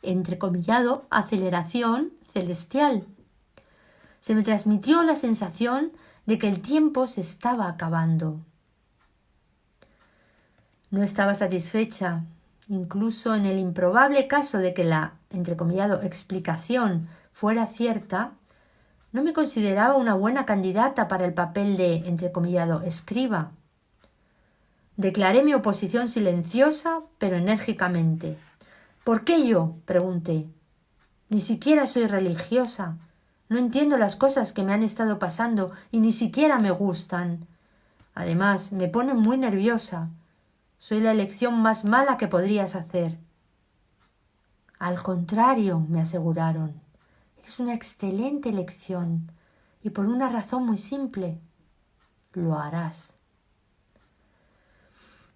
entrecomillado, aceleración celestial. Se me transmitió la sensación de que el tiempo se estaba acabando. No estaba satisfecha, incluso en el improbable caso de que la, entrecomillado, explicación fuera cierta. No me consideraba una buena candidata para el papel de, entrecomillado, escriba. Declaré mi oposición silenciosa, pero enérgicamente. ¿Por qué yo?, pregunté. Ni siquiera soy religiosa. No entiendo las cosas que me han estado pasando y ni siquiera me gustan. Además, me ponen muy nerviosa. Soy la elección más mala que podrías hacer. Al contrario, me aseguraron. Es una excelente elección y por una razón muy simple. Lo harás.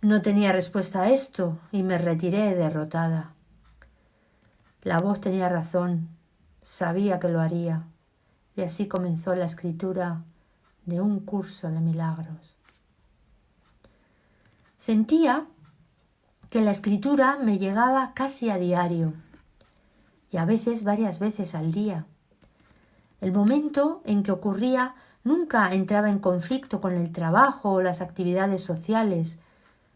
No tenía respuesta a esto y me retiré derrotada. La voz tenía razón, sabía que lo haría y así comenzó la escritura de un curso de milagros. Sentía que la escritura me llegaba casi a diario y a veces varias veces al día. El momento en que ocurría nunca entraba en conflicto con el trabajo o las actividades sociales,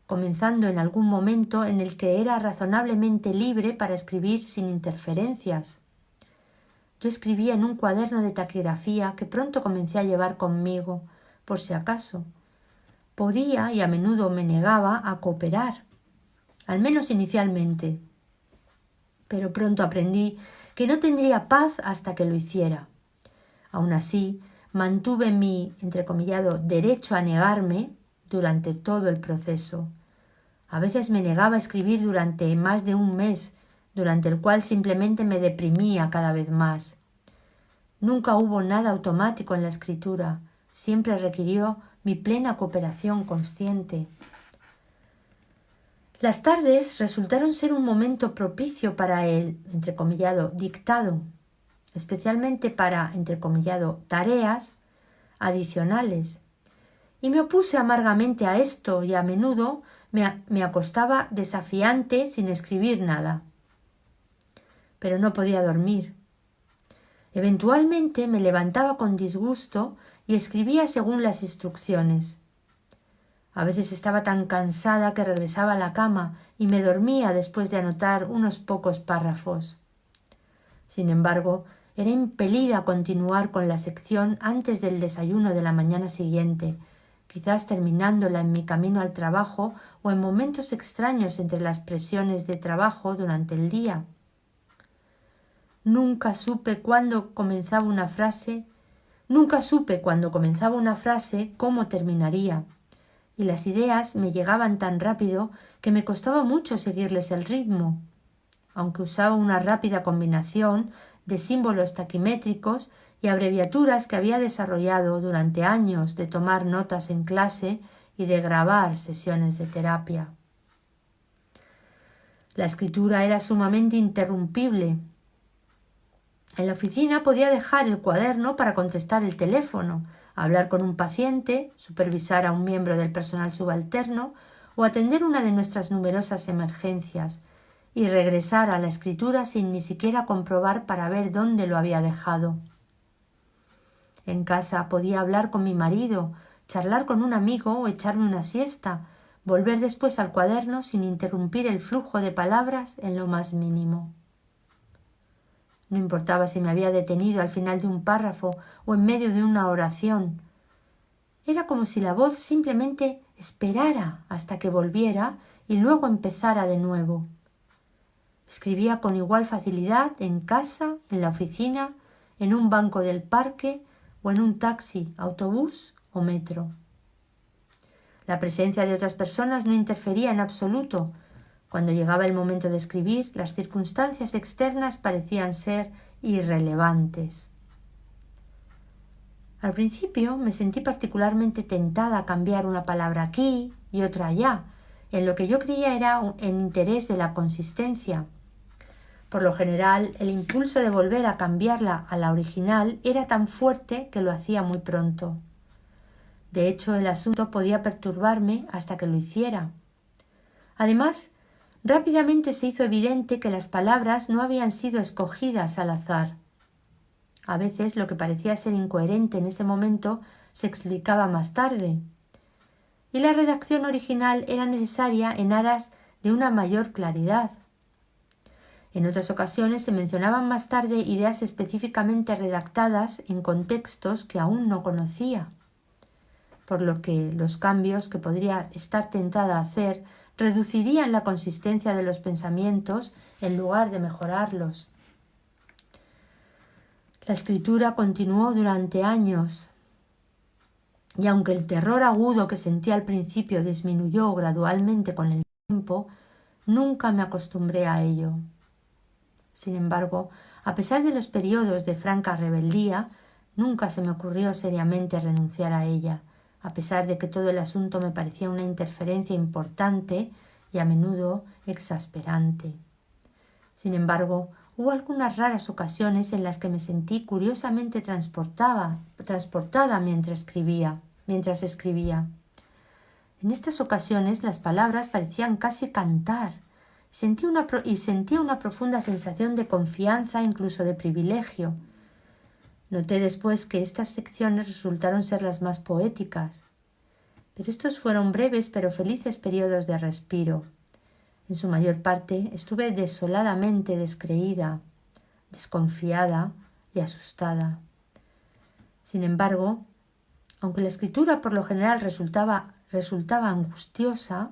comenzando en algún momento en el que era razonablemente libre para escribir sin interferencias. Yo escribía en un cuaderno de taquigrafía que pronto comencé a llevar conmigo, por si acaso. Podía y a menudo me negaba a cooperar, al menos inicialmente. Pero pronto aprendí que no tendría paz hasta que lo hiciera. Aún así, mantuve mi, entrecomillado, derecho a negarme durante todo el proceso. A veces me negaba a escribir durante más de un mes, durante el cual simplemente me deprimía cada vez más. Nunca hubo nada automático en la escritura, siempre requirió mi plena cooperación consciente. Las tardes resultaron ser un momento propicio para el, entrecomillado, dictado, especialmente para, entrecomillado, tareas adicionales. Y me opuse amargamente a esto y a menudo me acostaba desafiante sin escribir nada. Pero no podía dormir. Eventualmente me levantaba con disgusto y escribía según las instrucciones. A veces estaba tan cansada que regresaba a la cama y me dormía después de anotar unos pocos párrafos. Sin embargo, era impelida a continuar con la sección antes del desayuno de la mañana siguiente, quizás terminándola en mi camino al trabajo o en momentos extraños entre las presiones de trabajo durante el día. Nunca supe cuando comenzaba una frase cómo terminaría, y las ideas me llegaban tan rápido que me costaba mucho seguirles el ritmo. Aunque usaba una rápida combinación de símbolos taquimétricos y abreviaturas que había desarrollado durante años de tomar notas en clase y de grabar sesiones de terapia. La escritura era sumamente interrumpible. En la oficina podía dejar el cuaderno para contestar el teléfono, hablar con un paciente, supervisar a un miembro del personal subalterno o atender una de nuestras numerosas emergencias, y regresar a la escritura sin ni siquiera comprobar para ver dónde lo había dejado. En casa podía hablar con mi marido, charlar con un amigo o echarme una siesta, volver después al cuaderno sin interrumpir el flujo de palabras en lo más mínimo. No importaba si me había detenido al final de un párrafo o en medio de una oración. Era como si la voz simplemente esperara hasta que volviera y luego empezara de nuevo. Escribía con igual facilidad en casa, en la oficina, en un banco del parque o en un taxi, autobús o metro. La presencia de otras personas no interfería en absoluto. Cuando llegaba el momento de escribir, las circunstancias externas parecían ser irrelevantes. Al principio me sentí particularmente tentada a cambiar una palabra aquí y otra allá, en lo que yo creía era el interés de la consistencia. Por lo general, el impulso de volver a cambiarla a la original era tan fuerte que lo hacía muy pronto. De hecho, el asunto podía perturbarme hasta que lo hiciera. Además, rápidamente se hizo evidente que las palabras no habían sido escogidas al azar. A veces lo que parecía ser incoherente en ese momento se explicaba más tarde. Y la redacción original era necesaria en aras de una mayor claridad. En otras ocasiones se mencionaban más tarde ideas específicamente redactadas en contextos que aún no conocía, por lo que los cambios que podría estar tentada a hacer reducirían la consistencia de los pensamientos en lugar de mejorarlos. La escritura continuó durante años, y aunque el terror agudo que sentía al principio disminuyó gradualmente con el tiempo, nunca me acostumbré a ello. Sin embargo, a pesar de los periodos de franca rebeldía, nunca se me ocurrió seriamente renunciar a ella, a pesar de que todo el asunto me parecía una interferencia importante y a menudo exasperante. Sin embargo, hubo algunas raras ocasiones en las que me sentí curiosamente transportada mientras escribía. En estas ocasiones las palabras parecían casi cantar, sentí una profunda sensación de confianza, incluso de privilegio. Noté después que estas secciones resultaron ser las más poéticas. Pero estos fueron breves pero felices periodos de respiro. En su mayor parte estuve desoladamente descreída, desconfiada y asustada. Sin embargo, aunque la escritura por lo general resultaba angustiosa,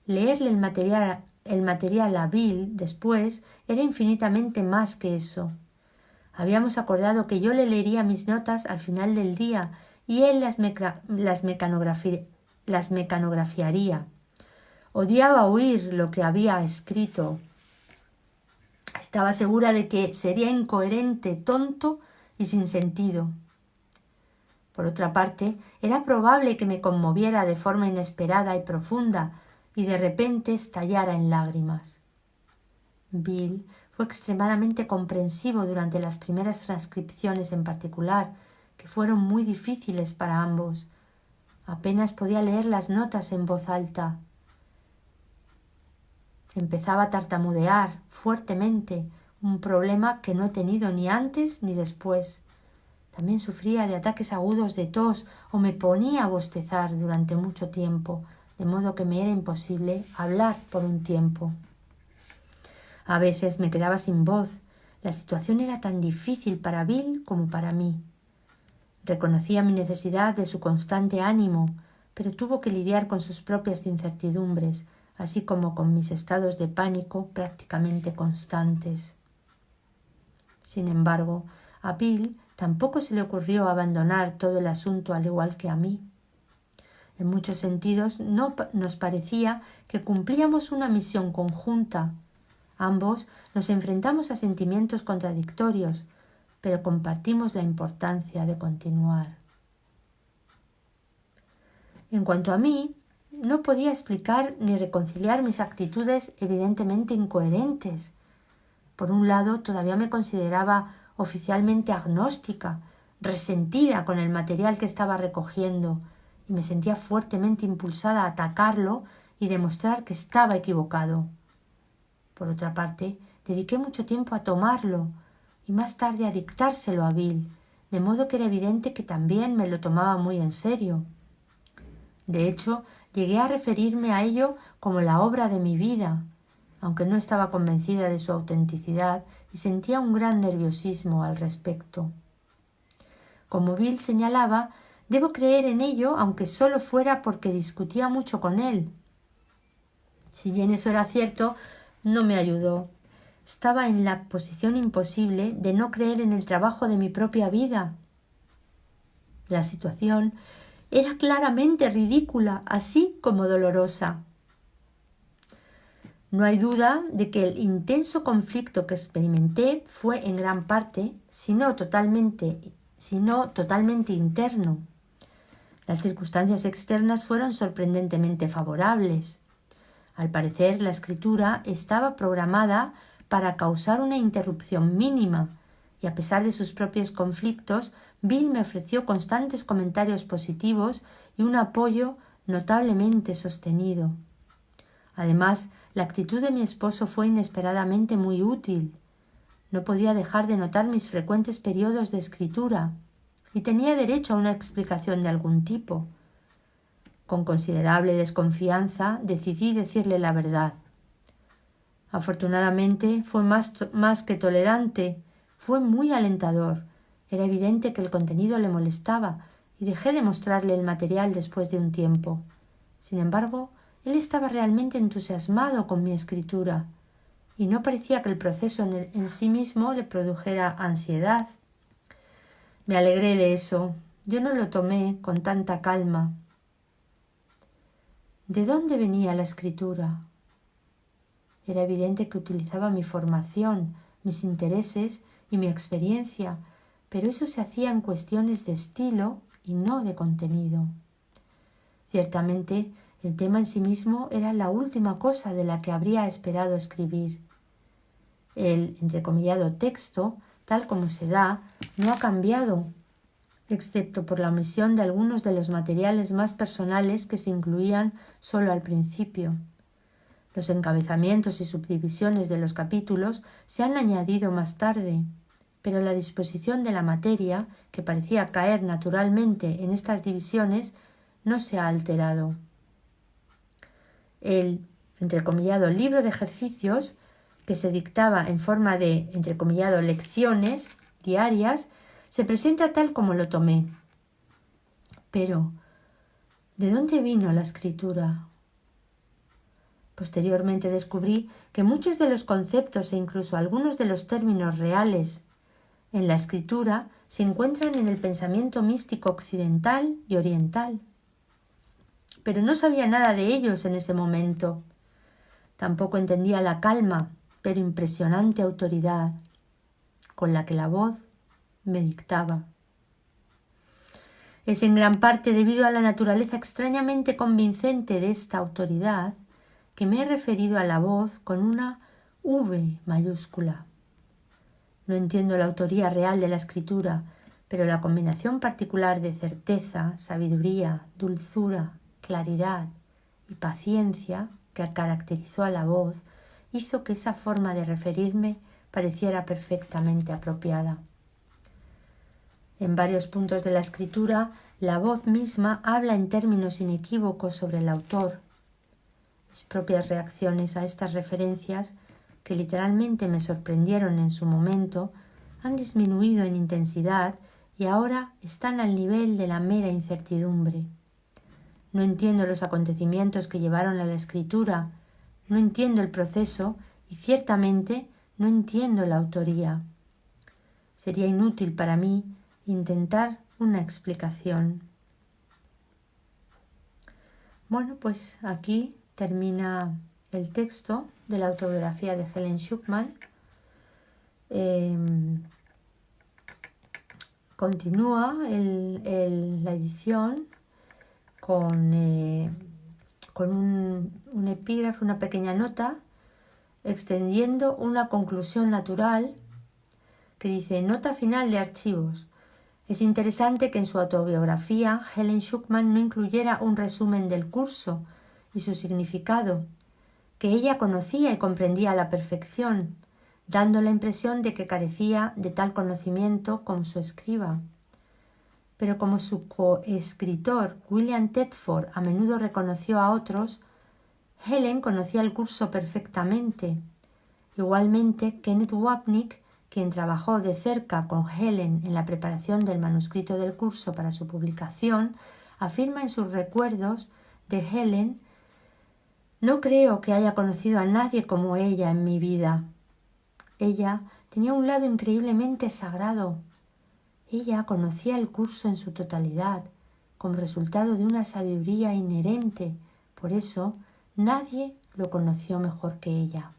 leerle el material a Bill después era infinitamente más que eso. Habíamos acordado que yo le leería mis notas al final del día y él las mecanografiaría. Odiaba oír lo que había escrito. Estaba segura de que sería incoherente, tonto y sin sentido. Por otra parte, era probable que me conmoviera de forma inesperada y profunda y de repente estallara en lágrimas. Bill fue extremadamente comprensivo durante las primeras transcripciones en particular, que fueron muy difíciles para ambos. Apenas podía leer las notas en voz alta. Empezaba a tartamudear fuertemente, un problema que no he tenido ni antes ni después. También sufría de ataques agudos de tos o me ponía a bostezar durante mucho tiempo, de modo que me era imposible hablar por un tiempo. A veces me quedaba sin voz. La situación era tan difícil para Bill como para mí. Reconocía mi necesidad de su constante ánimo, pero tuvo que lidiar con sus propias incertidumbres, así como con mis estados de pánico prácticamente constantes. Sin embargo, a Bill tampoco se le ocurrió abandonar todo el asunto al igual que a mí. En muchos sentidos nos parecía que cumplíamos una misión conjunta. Ambos nos enfrentamos a sentimientos contradictorios, pero compartimos la importancia de continuar. En cuanto a mí, no podía explicar ni reconciliar mis actitudes evidentemente incoherentes. Por un lado, todavía me consideraba oficialmente agnóstica, resentida con el material que estaba recogiendo, y me sentía fuertemente impulsada a atacarlo y demostrar que estaba equivocado. Por otra parte, dediqué mucho tiempo a tomarlo y más tarde a dictárselo a Bill, de modo que era evidente que también me lo tomaba muy en serio. De hecho, llegué a referirme a ello como la obra de mi vida, aunque no estaba convencida de su autenticidad y sentía un gran nerviosismo al respecto. Como Bill señalaba, debo creer en ello aunque solo fuera porque discutía mucho con él. Si bien eso era cierto, no me ayudó. Estaba en la posición imposible de no creer en el trabajo de mi propia vida. La situación era claramente ridícula, así como dolorosa. No hay duda de que el intenso conflicto que experimenté fue en gran parte, si no totalmente interno. Las circunstancias externas fueron sorprendentemente favorables. Al parecer, la escritura estaba programada para causar una interrupción mínima, y a pesar de sus propios conflictos, Bill me ofreció constantes comentarios positivos y un apoyo notablemente sostenido. Además, la actitud de mi esposo fue inesperadamente muy útil. No podía dejar de notar mis frecuentes periodos de escritura, y tenía derecho a una explicación de algún tipo. Con considerable desconfianza decidí decirle la verdad. Afortunadamente fue más que tolerante, fue muy alentador. Era evidente que el contenido le molestaba y dejé de mostrarle el material después de un tiempo. Sin embargo, él estaba realmente entusiasmado con mi escritura y no parecía que el proceso en sí mismo le produjera ansiedad. Me alegré de eso. Yo no lo tomé con tanta calma. ¿De dónde venía la escritura? Era evidente que utilizaba mi formación, mis intereses y mi experiencia, pero eso se hacía en cuestiones de estilo y no de contenido. Ciertamente, el tema en sí mismo era la última cosa de la que habría esperado escribir. El entrecomillado texto, tal como se da, no ha cambiado, excepto por la omisión de algunos de los materiales más personales que se incluían solo al principio. Los encabezamientos y subdivisiones de los capítulos se han añadido más tarde, pero la disposición de la materia, que parecía caer naturalmente en estas divisiones, no se ha alterado. El, entrecomillado, libro de ejercicios, que se dictaba en forma de, entrecomillado, lecciones diarias, se presenta tal como lo tomé. Pero, ¿de dónde vino la escritura? Posteriormente descubrí que muchos de los conceptos e incluso algunos de los términos reales en la escritura se encuentran en el pensamiento místico occidental y oriental. Pero no sabía nada de ellos en ese momento. Tampoco entendía la calma, pero impresionante autoridad con la que la voz me dictaba. Es en gran parte debido a la naturaleza extrañamente convincente de esta autoridad que me he referido a la voz con una V mayúscula. No entiendo la autoría real de la escritura, pero la combinación particular de certeza, sabiduría, dulzura, claridad y paciencia que caracterizó a la voz hizo que esa forma de referirme pareciera perfectamente apropiada. En varios puntos de la escritura, la voz misma habla en términos inequívocos sobre el autor. Mis propias reacciones a estas referencias, que literalmente me sorprendieron en su momento, han disminuido en intensidad y ahora están al nivel de la mera incertidumbre. No entiendo los acontecimientos que llevaron a la escritura, no entiendo el proceso y ciertamente no entiendo la autoría. Sería inútil para mí intentar una explicación. Bueno, pues aquí termina el texto de la autobiografía de Helen Schucman. Continúa la edición con un epígrafe, una pequeña nota, extendiendo una conclusión natural que dice: nota final de archivos. Es interesante que en su autobiografía Helen Schucman no incluyera un resumen del curso y su significado, que ella conocía y comprendía a la perfección, dando la impresión de que carecía de tal conocimiento como su escriba. Pero como su coescritor William Tedford a menudo reconoció a otros, Helen conocía el curso perfectamente. Igualmente, Kenneth Wapnick, quien trabajó de cerca con Helen en la preparación del manuscrito del curso para su publicación, afirma en sus recuerdos de Helen: no creo que haya conocido a nadie como ella en mi vida. Ella tenía un lado increíblemente sagrado. Ella conocía el curso en su totalidad, como resultado de una sabiduría inherente. Por eso, nadie lo conoció mejor que ella.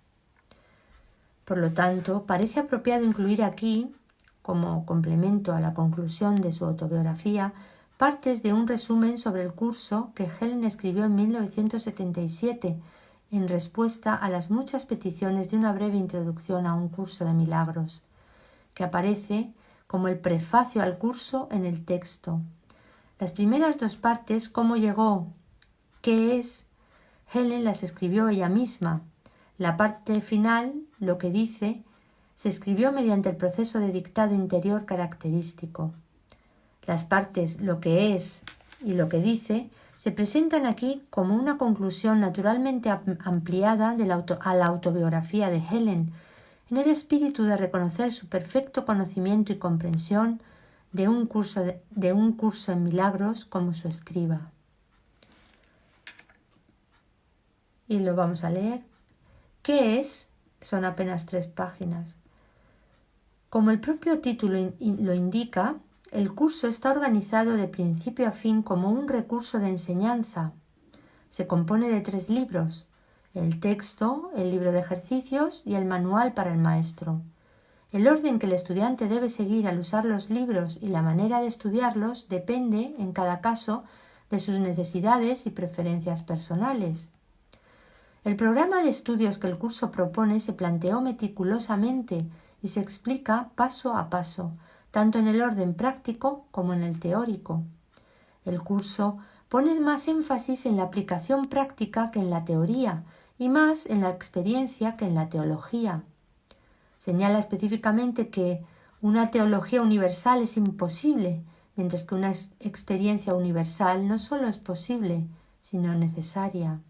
Por lo tanto, parece apropiado incluir aquí, como complemento a la conclusión de su autobiografía, partes de un resumen sobre el curso que Helen escribió en 1977 en respuesta a las muchas peticiones de una breve introducción a un curso de milagros, que aparece como el prefacio al curso en el texto. Las primeras dos partes, cómo llegó, qué es, Helen las escribió ella misma. La parte final, lo que dice, se escribió mediante el proceso de dictado interior característico. Las partes lo que es y lo que dice se presentan aquí como una conclusión naturalmente ampliada a la autobiografía de Helen, en el espíritu de reconocer su perfecto conocimiento y comprensión de un curso en milagros como su escriba. Y lo vamos a leer. ¿Qué es? Son apenas 3 páginas. Como el propio título lo indica, el curso está organizado de principio a fin como un recurso de enseñanza. Se compone de 3 libros: el texto, el libro de ejercicios y el manual para el maestro. El orden que el estudiante debe seguir al usar los libros y la manera de estudiarlos depende, en cada caso, de sus necesidades y preferencias personales. El programa de estudios que el curso propone se planteó meticulosamente y se explica paso a paso, tanto en el orden práctico como en el teórico. El curso pone más énfasis en la aplicación práctica que en la teoría y más en la experiencia que en la teología. Señala específicamente que una teología universal es imposible, mientras que una experiencia universal no solo es posible, sino necesaria.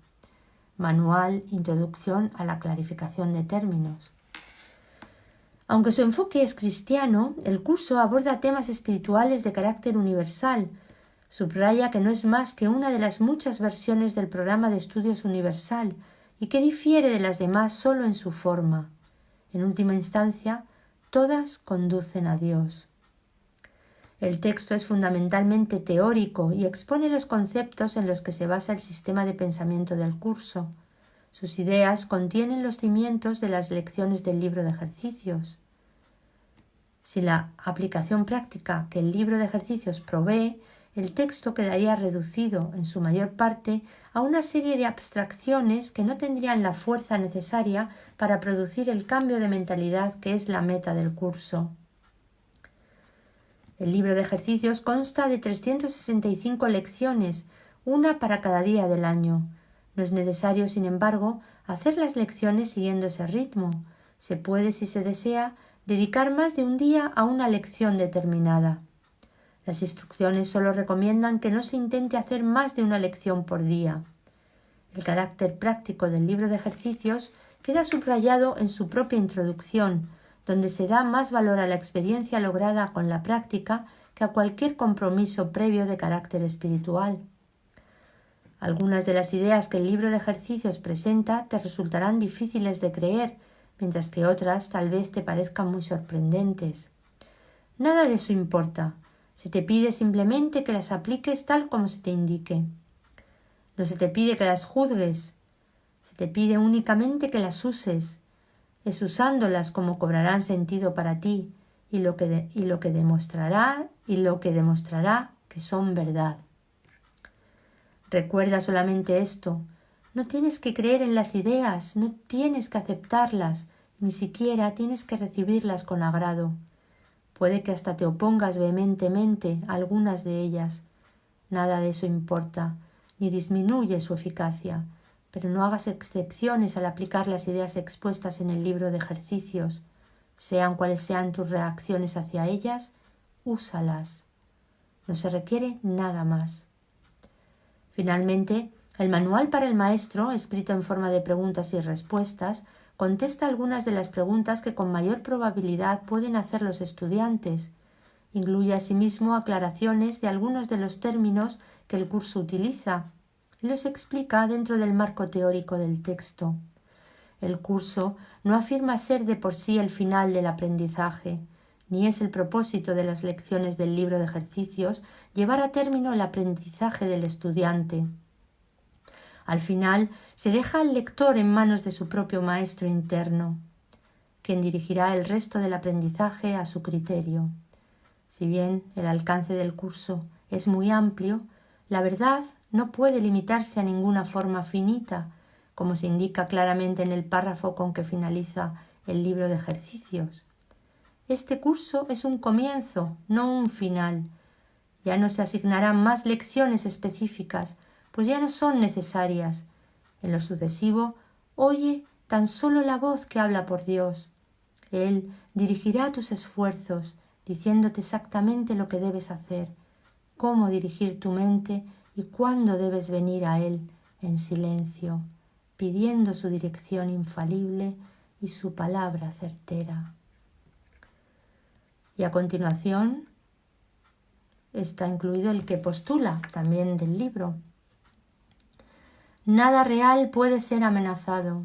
Manual, introducción a la clarificación de términos. Aunque su enfoque es cristiano, el curso aborda temas espirituales de carácter universal. Subraya que no es más que una de las muchas versiones del programa de estudios universal y que difiere de las demás solo en su forma. En última instancia, todas conducen a Dios. El texto es fundamentalmente teórico y expone los conceptos en los que se basa el sistema de pensamiento del curso. Sus ideas contienen los cimientos de las lecciones del libro de ejercicios. Sin la aplicación práctica que el libro de ejercicios provee, el texto quedaría reducido, en su mayor parte, a una serie de abstracciones que no tendrían la fuerza necesaria para producir el cambio de mentalidad que es la meta del curso. El libro de ejercicios consta de 365 lecciones, una para cada día del año. No es necesario, sin embargo, hacer las lecciones siguiendo ese ritmo. Se puede, si se desea, dedicar más de un día a una lección determinada. Las instrucciones solo recomiendan que no se intente hacer más de una lección por día. El carácter práctico del libro de ejercicios queda subrayado en su propia introducción, donde se da más valor a la experiencia lograda con la práctica que a cualquier compromiso previo de carácter espiritual. Algunas de las ideas que el libro de ejercicios presenta te resultarán difíciles de creer, mientras que otras tal vez te parezcan muy sorprendentes. Nada de eso importa. Se te pide simplemente que las apliques tal como se te indique. No se te pide que las juzgues, se te pide únicamente que las uses. Es usándolas como cobrarán sentido para ti y lo que demostrará que son verdad. Recuerda solamente esto: no tienes que creer en las ideas, no tienes que aceptarlas, ni siquiera tienes que recibirlas con agrado. Puede que hasta te opongas vehementemente a algunas de ellas. Nada de eso importa, ni disminuye su eficacia, pero no hagas excepciones al aplicar las ideas expuestas en el libro de ejercicios. Sean cuales sean tus reacciones hacia ellas, úsalas. No se requiere nada más. Finalmente, el manual para el maestro, escrito en forma de preguntas y respuestas, contesta algunas de las preguntas que con mayor probabilidad pueden hacer los estudiantes. Incluye asimismo aclaraciones de algunos de los términos que el curso utiliza y los explica dentro del marco teórico del texto. El curso no afirma ser de por sí el final del aprendizaje, ni es el propósito de las lecciones del libro de ejercicios llevar a término el aprendizaje del estudiante. Al final, se deja al lector en manos de su propio maestro interno, quien dirigirá el resto del aprendizaje a su criterio. Si bien el alcance del curso es muy amplio, la verdad no puede limitarse a ninguna forma finita, como se indica claramente en el párrafo con que finaliza el libro de ejercicios. Este curso es un comienzo, no un final. Ya no se asignarán más lecciones específicas, pues ya no son necesarias. En lo sucesivo, oye tan solo la voz que habla por Dios. Él dirigirá tus esfuerzos, diciéndote exactamente lo que debes hacer, cómo dirigir tu mente y cuándo debes venir a Él en silencio, pidiendo su dirección infalible y su palabra certera. Y a continuación está incluido el que postula también del libro. Nada real puede ser amenazado.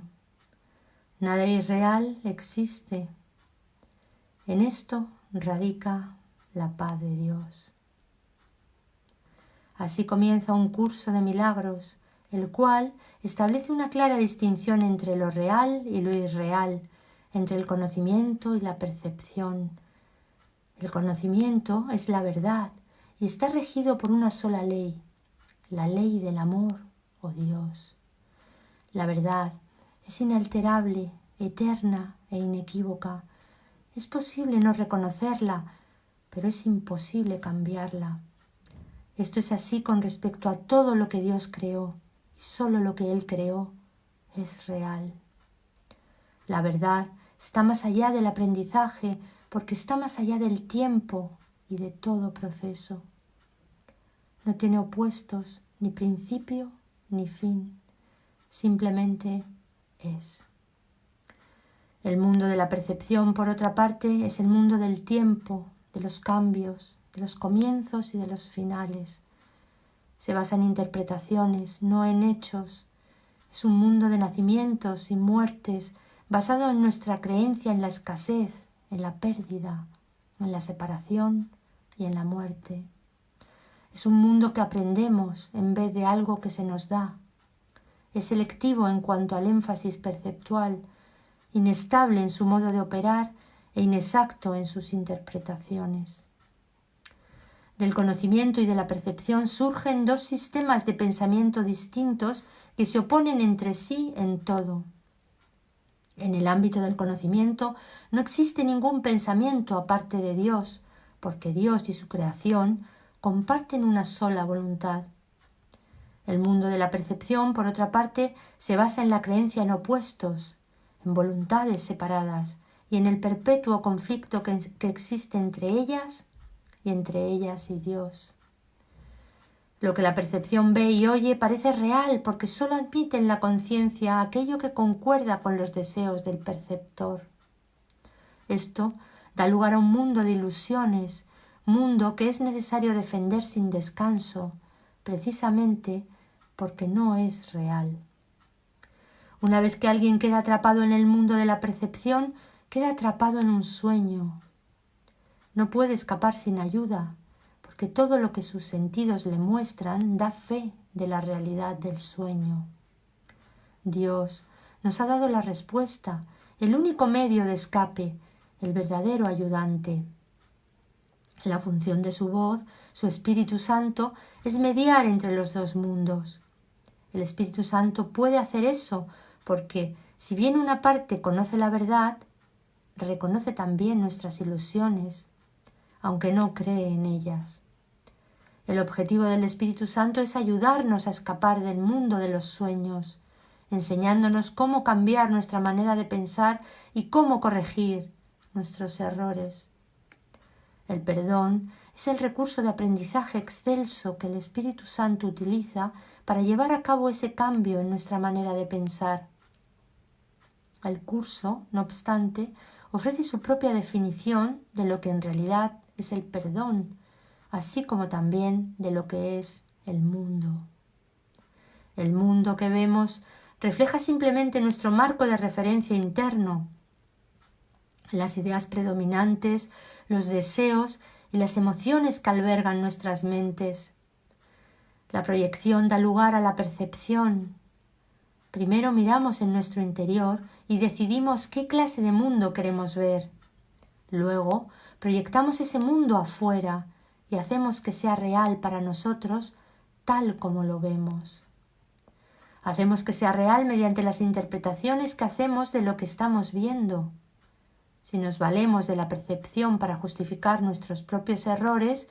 Nada irreal existe. En esto radica la paz de Dios. Así comienza un curso de milagros, el cual establece una clara distinción entre lo real y lo irreal, entre el conocimiento y la percepción. El conocimiento es la verdad y está regido por una sola ley, la ley del amor o Dios. La verdad es inalterable, eterna e inequívoca. Es posible no reconocerla, pero es imposible cambiarla. Esto es así con respecto a todo lo que Dios creó, y solo lo que Él creó es real. La verdad está más allá del aprendizaje, porque está más allá del tiempo y de todo proceso. No tiene opuestos, ni principio ni fin, simplemente es. El mundo de la percepción, por otra parte, es el mundo del tiempo, de los cambios, de los comienzos y de los finales. Se basa en interpretaciones, no en hechos. Es un mundo de nacimientos y muertes, basado en nuestra creencia en la escasez, en la pérdida, en la separación y en la muerte. Es un mundo que aprendemos en vez de algo que se nos da. Es selectivo en cuanto al énfasis perceptual, inestable en su modo de operar e inexacto en sus interpretaciones. Del conocimiento y de la percepción surgen dos sistemas de pensamiento distintos que se oponen entre sí en todo. En el ámbito del conocimiento no existe ningún pensamiento aparte de Dios, porque Dios y su creación comparten una sola voluntad. El mundo de la percepción, por otra parte, se basa en la creencia en opuestos, en voluntades separadas y en el perpetuo conflicto que existe entre ellas y Dios. Lo que la percepción ve y oye parece real porque solo admite en la conciencia aquello que concuerda con los deseos del perceptor. Esto da lugar a un mundo de ilusiones, mundo que es necesario defender sin descanso, precisamente porque no es real. Una vez que alguien queda atrapado en el mundo de la percepción, queda atrapado en un sueño. No puede escapar sin ayuda, porque todo lo que sus sentidos le muestran da fe de la realidad del sueño. Dios nos ha dado la respuesta, el único medio de escape, el verdadero ayudante. La función de su voz, su Espíritu Santo, es mediar entre los dos mundos. El Espíritu Santo puede hacer eso porque, si bien una parte conoce la verdad, reconoce también nuestras ilusiones, aunque no cree en ellas. El objetivo del Espíritu Santo es ayudarnos a escapar del mundo de los sueños, enseñándonos cómo cambiar nuestra manera de pensar y cómo corregir nuestros errores. El perdón es el recurso de aprendizaje excelso que el Espíritu Santo utiliza para llevar a cabo ese cambio en nuestra manera de pensar. El curso, no obstante, ofrece su propia definición de lo que en realidad es el perdón, así como también de lo que es el mundo. El mundo que vemos refleja simplemente nuestro marco de referencia interno, las ideas predominantes, los deseos y las emociones que albergan nuestras mentes. La proyección da lugar a la percepción. Primero miramos en nuestro interior y decidimos qué clase de mundo queremos ver. Luego proyectamos ese mundo afuera y hacemos que sea real para nosotros tal como lo vemos. Hacemos que sea real mediante las interpretaciones que hacemos de lo que estamos viendo. Si nos valemos de la percepción para justificar nuestros propios errores,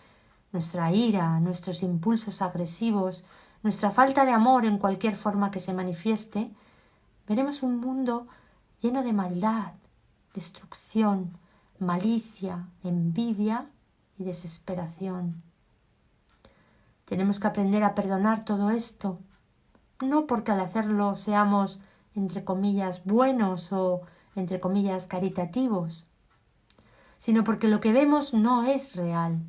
nuestra ira, nuestros impulsos agresivos, nuestra falta de amor en cualquier forma que se manifieste, veremos un mundo lleno de maldad, destrucción, malicia, envidia y desesperación. Tenemos que aprender a perdonar todo esto, no porque al hacerlo seamos, entre comillas, buenos o, entre comillas, caritativos, sino porque lo que vemos no es real.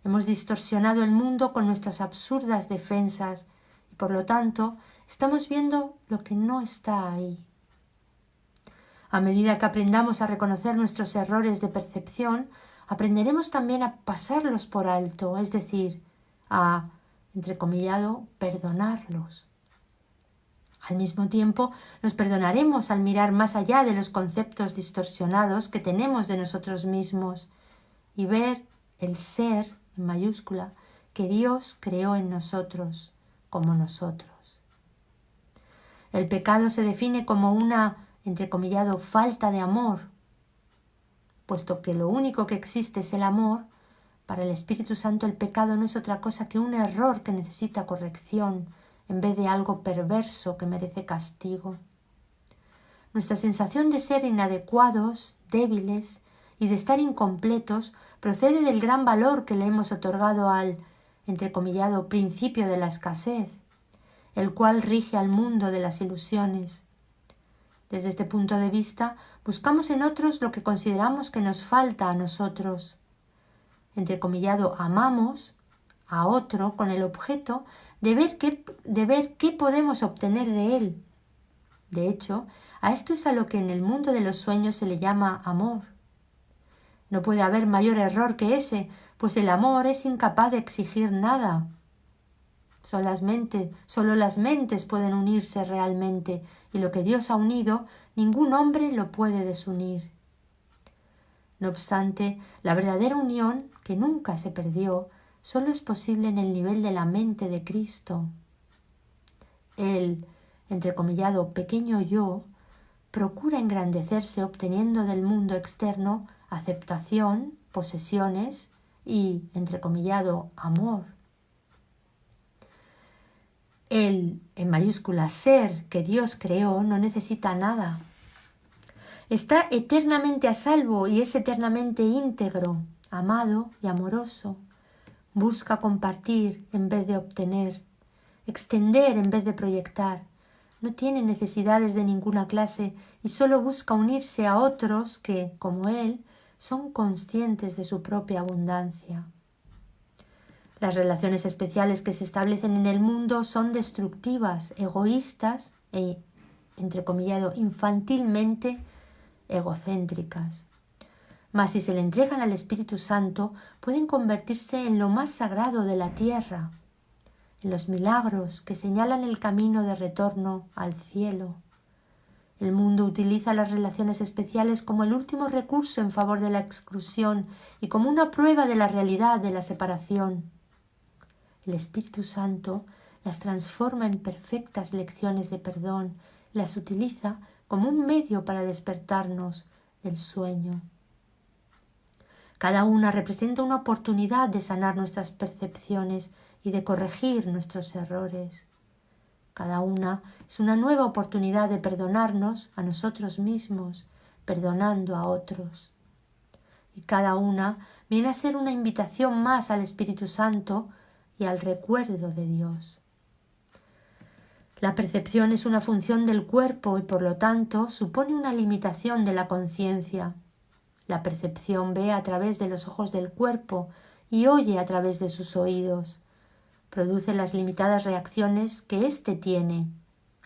Hemos distorsionado el mundo con nuestras absurdas defensas y, por lo tanto, estamos viendo lo que no está ahí. A medida que aprendamos a reconocer nuestros errores de percepción, aprenderemos también a pasarlos por alto, es decir, a, entrecomillado, perdonarlos. Al mismo tiempo, nos perdonaremos al mirar más allá de los conceptos distorsionados que tenemos de nosotros mismos y ver el ser, en mayúscula, que Dios creó en nosotros, como nosotros. El pecado se define como una, entrecomillado, falta de amor. Puesto que lo único que existe es el amor, para el Espíritu Santo el pecado no es otra cosa que un error que necesita corrección, en vez de algo perverso que merece castigo. Nuestra sensación de ser inadecuados, débiles y de estar incompletos procede del gran valor que le hemos otorgado al, entrecomillado, principio de la escasez, el cual rige al mundo de las ilusiones. Desde este punto de vista, buscamos en otros lo que consideramos que nos falta a nosotros. Entrecomillado, amamos a otro con el objeto de ver qué podemos obtener de él. De hecho, a esto es a lo que en el mundo de los sueños se le llama amor. No puede haber mayor error que ese, pues el amor es incapaz de exigir nada. Solo las mentes pueden unirse realmente, y lo que Dios ha unido, ningún hombre lo puede desunir. No obstante, la verdadera unión, que nunca se perdió, solo es posible en el nivel de la mente de Cristo. El, entrecomillado, pequeño yo, procura engrandecerse obteniendo del mundo externo aceptación, posesiones y, entrecomillado, amor. El, en mayúscula, ser que Dios creó no necesita nada. Está eternamente a salvo y es eternamente íntegro, amado y amoroso. Busca compartir en vez de obtener, extender en vez de proyectar. No tiene necesidades de ninguna clase y solo busca unirse a otros que, como él, son conscientes de su propia abundancia. Las relaciones especiales que se establecen en el mundo son destructivas, egoístas e, entrecomillado, infantilmente egocéntricas. Mas si se le entregan al Espíritu Santo, pueden convertirse en lo más sagrado de la tierra, en los milagros que señalan el camino de retorno al cielo. El mundo utiliza las relaciones especiales como el último recurso en favor de la exclusión y como una prueba de la realidad de la separación. El Espíritu Santo las transforma en perfectas lecciones de perdón, las utiliza como un medio para despertarnos del sueño. Cada una representa una oportunidad de sanar nuestras percepciones y de corregir nuestros errores. Cada una es una nueva oportunidad de perdonarnos a nosotros mismos, perdonando a otros. Y cada una viene a ser una invitación más al Espíritu Santo y al recuerdo de Dios. La percepción es una función del cuerpo y por lo tanto supone una limitación de la conciencia. La percepción ve a través de los ojos del cuerpo y oye a través de sus oídos. Produce las limitadas reacciones que éste tiene.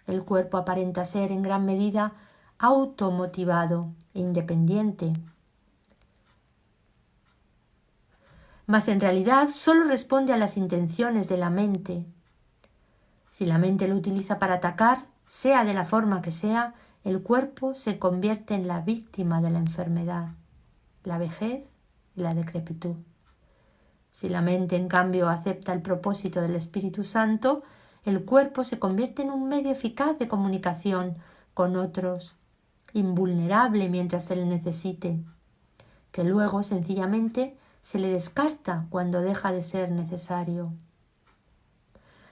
El cuerpo aparenta ser en gran medida automotivado e independiente. Mas en realidad solo responde a las intenciones de la mente. Si la mente lo utiliza para atacar, sea de la forma que sea, el cuerpo se convierte en la víctima de la enfermedad, la vejez y la decrepitud. Si la mente, en cambio, acepta el propósito del Espíritu Santo, el cuerpo se convierte en un medio eficaz de comunicación con otros, invulnerable mientras se le necesite, que luego sencillamente se le descarta cuando deja de ser necesario.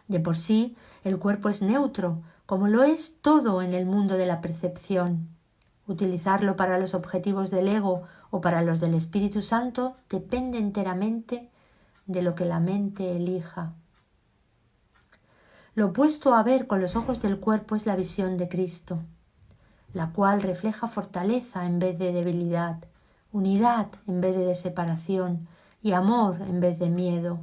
De por sí, el cuerpo es neutro, como lo es todo en el mundo de la percepción. Utilizarlo para los objetivos del ego o para los del Espíritu Santo depende enteramente de lo que la mente elija. Lo opuesto a ver con los ojos del cuerpo es la visión de Cristo, la cual refleja fortaleza en vez de debilidad, unidad en vez de separación y amor en vez de miedo.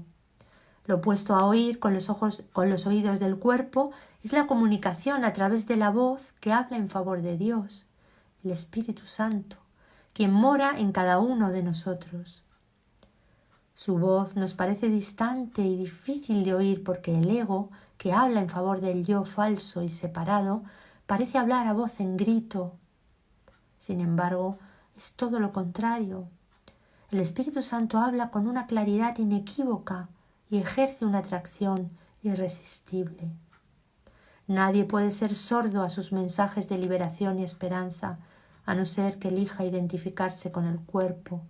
Lo opuesto a oír con los oídos del cuerpo es la comunicación a través de la voz que habla en favor de Dios, el Espíritu Santo, quien mora en cada uno de nosotros. Su voz nos parece distante y difícil de oír porque el ego, que habla en favor del yo falso y separado, parece hablar a voz en grito. Sin embargo, es todo lo contrario. El Espíritu Santo habla con una claridad inequívoca y ejerce una atracción irresistible. Nadie puede ser sordo a sus mensajes de liberación y esperanza, a no ser que elija identificarse con el cuerpo,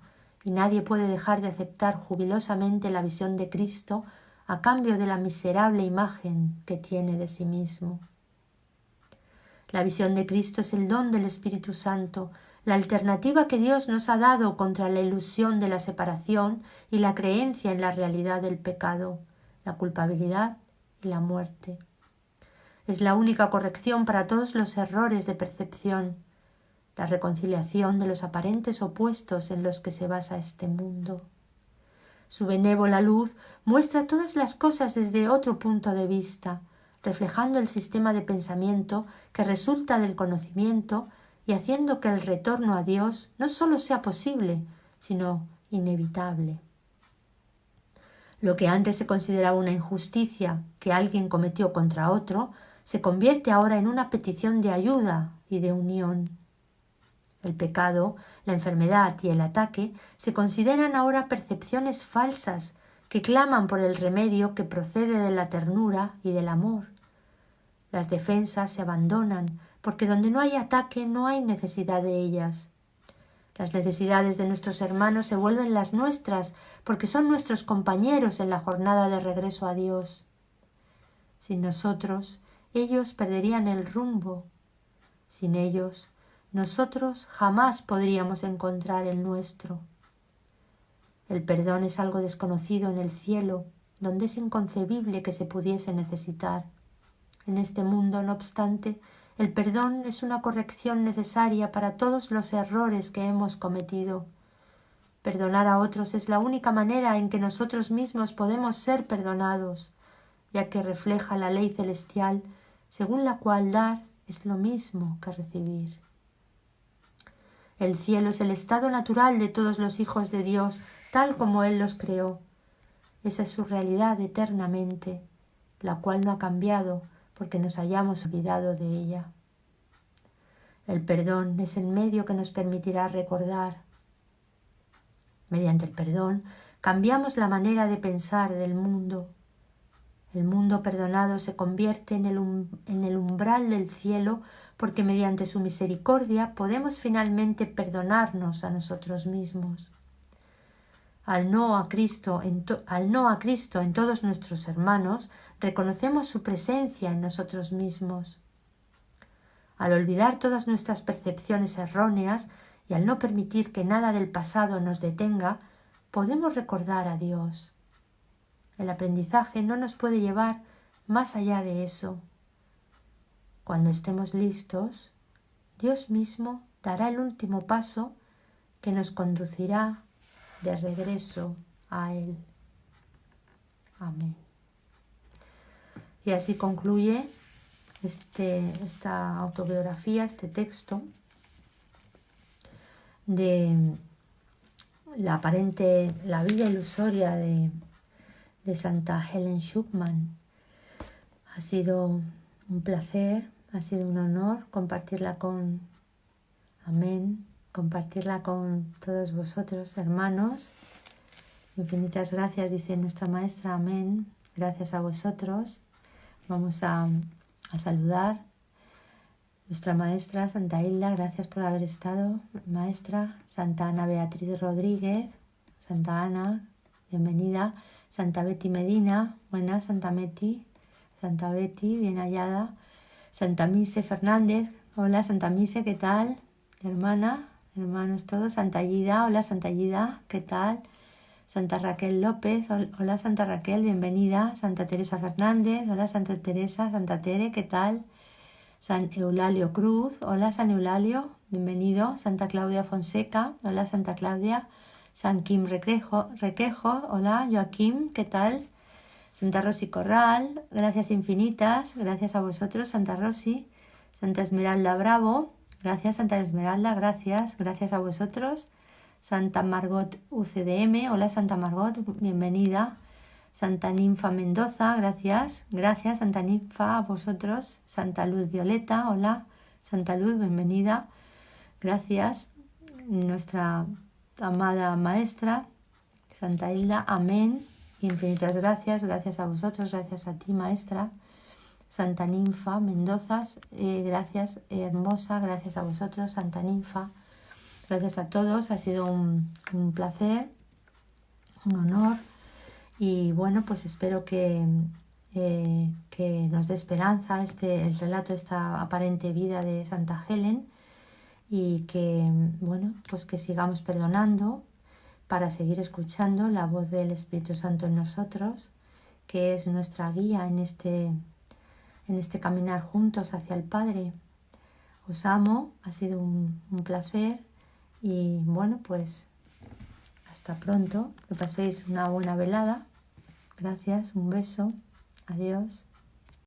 y nadie puede dejar de aceptar jubilosamente la visión de Cristo a cambio de la miserable imagen que tiene de sí mismo. La visión de Cristo es el don del Espíritu Santo, la alternativa que Dios nos ha dado contra la ilusión de la separación y la creencia en la realidad del pecado, la culpabilidad y la muerte. Es la única corrección para todos los errores de percepción, la reconciliación de los aparentes opuestos en los que se basa este mundo. Su benévola luz muestra todas las cosas desde otro punto de vista, reflejando el sistema de pensamiento que resulta del conocimiento y haciendo que el retorno a Dios no solo sea posible, sino inevitable. Lo que antes se consideraba una injusticia que alguien cometió contra otro, se convierte ahora en una petición de ayuda y de unión. El pecado, la enfermedad y el ataque se consideran ahora percepciones falsas que claman por el remedio que procede de la ternura y del amor. Las defensas se abandonan porque donde no hay ataque no hay necesidad de ellas. Las necesidades de nuestros hermanos se vuelven las nuestras porque son nuestros compañeros en la jornada de regreso a Dios. Sin nosotros, ellos perderían el rumbo. Sin ellos, nosotros jamás podríamos encontrar el nuestro. El perdón es algo desconocido en el cielo, donde es inconcebible que se pudiese necesitar. En este mundo, no obstante, el perdón es una corrección necesaria para todos los errores que hemos cometido. Perdonar a otros es la única manera en que nosotros mismos podemos ser perdonados, ya que refleja la ley celestial, según la cual dar es lo mismo que recibir. El cielo es el estado natural de todos los hijos de Dios, tal como Él los creó. Esa es su realidad eternamente, la cual no ha cambiado porque nos hayamos olvidado de ella. El perdón es el medio que nos permitirá recordar. Mediante el perdón cambiamos la manera de pensar del mundo. El mundo perdonado se convierte en el umbral del cielo porque mediante su misericordia podemos finalmente perdonarnos a nosotros mismos. Al no a Cristo en todos nuestros hermanos, reconocemos su presencia en nosotros mismos. Al olvidar todas nuestras percepciones erróneas y al no permitir que nada del pasado nos detenga, podemos recordar a Dios. El aprendizaje no nos puede llevar más allá de eso. Cuando estemos listos, Dios mismo dará el último paso que nos conducirá de regreso a Él. Amén. Y así concluye esta autobiografía, este texto de la vida ilusoria de Santa Helen Schucman. Ha sido un placer, ha sido un honor compartirla con todos vosotros, hermanos. Infinitas gracias, dice nuestra maestra. Amén. Gracias a vosotros. vamos a saludar. Nuestra maestra Santa Hilda, gracias por haber estado, maestra. Santa Ana Beatriz Rodríguez, Santa Ana, bienvenida. Santa Betty Medina, buenas Santa Betty. Santa Betty, bien hallada. Santa Mise Fernández, hola Santa Mise, ¿qué tal? Hermana, hermanos todos. Santa Gida, hola Santa Gida, ¿qué tal? Santa Raquel López, hola Santa Raquel, bienvenida. Santa Teresa Fernández, hola Santa Teresa, Santa Tere, ¿qué tal? San Eulalio Cruz, hola San Eulalio, bienvenido. Santa Claudia Fonseca, hola Santa Claudia. San Kim Requejo, hola Joaquín, ¿qué tal? Santa Rosy Corral, gracias infinitas, gracias a vosotros Santa Rosy. Santa Esmeralda Bravo, gracias Santa Esmeralda, gracias a vosotros. Santa Margot UCDM, hola Santa Margot, bienvenida. Santa Ninfa Mendoza, gracias Santa Ninfa, a vosotros. Santa Luz Violeta, hola Santa Luz, bienvenida, gracias. Nuestra amada maestra Santa Hilda, amén, infinitas gracias a vosotros, gracias a ti maestra. Santa Ninfa Mendoza, gracias hermosa, gracias a vosotros Santa Ninfa, gracias a todos, ha sido un placer, un honor. Y bueno, pues espero que nos dé esperanza el relato, esta aparente vida de Santa Helen, y que, bueno, pues que sigamos perdonando para seguir escuchando la voz del Espíritu Santo en nosotros, que es nuestra guía en este caminar juntos hacia el Padre. Os amo, ha sido un placer y bueno, pues hasta pronto, que paséis una buena velada. Gracias, un beso, adiós.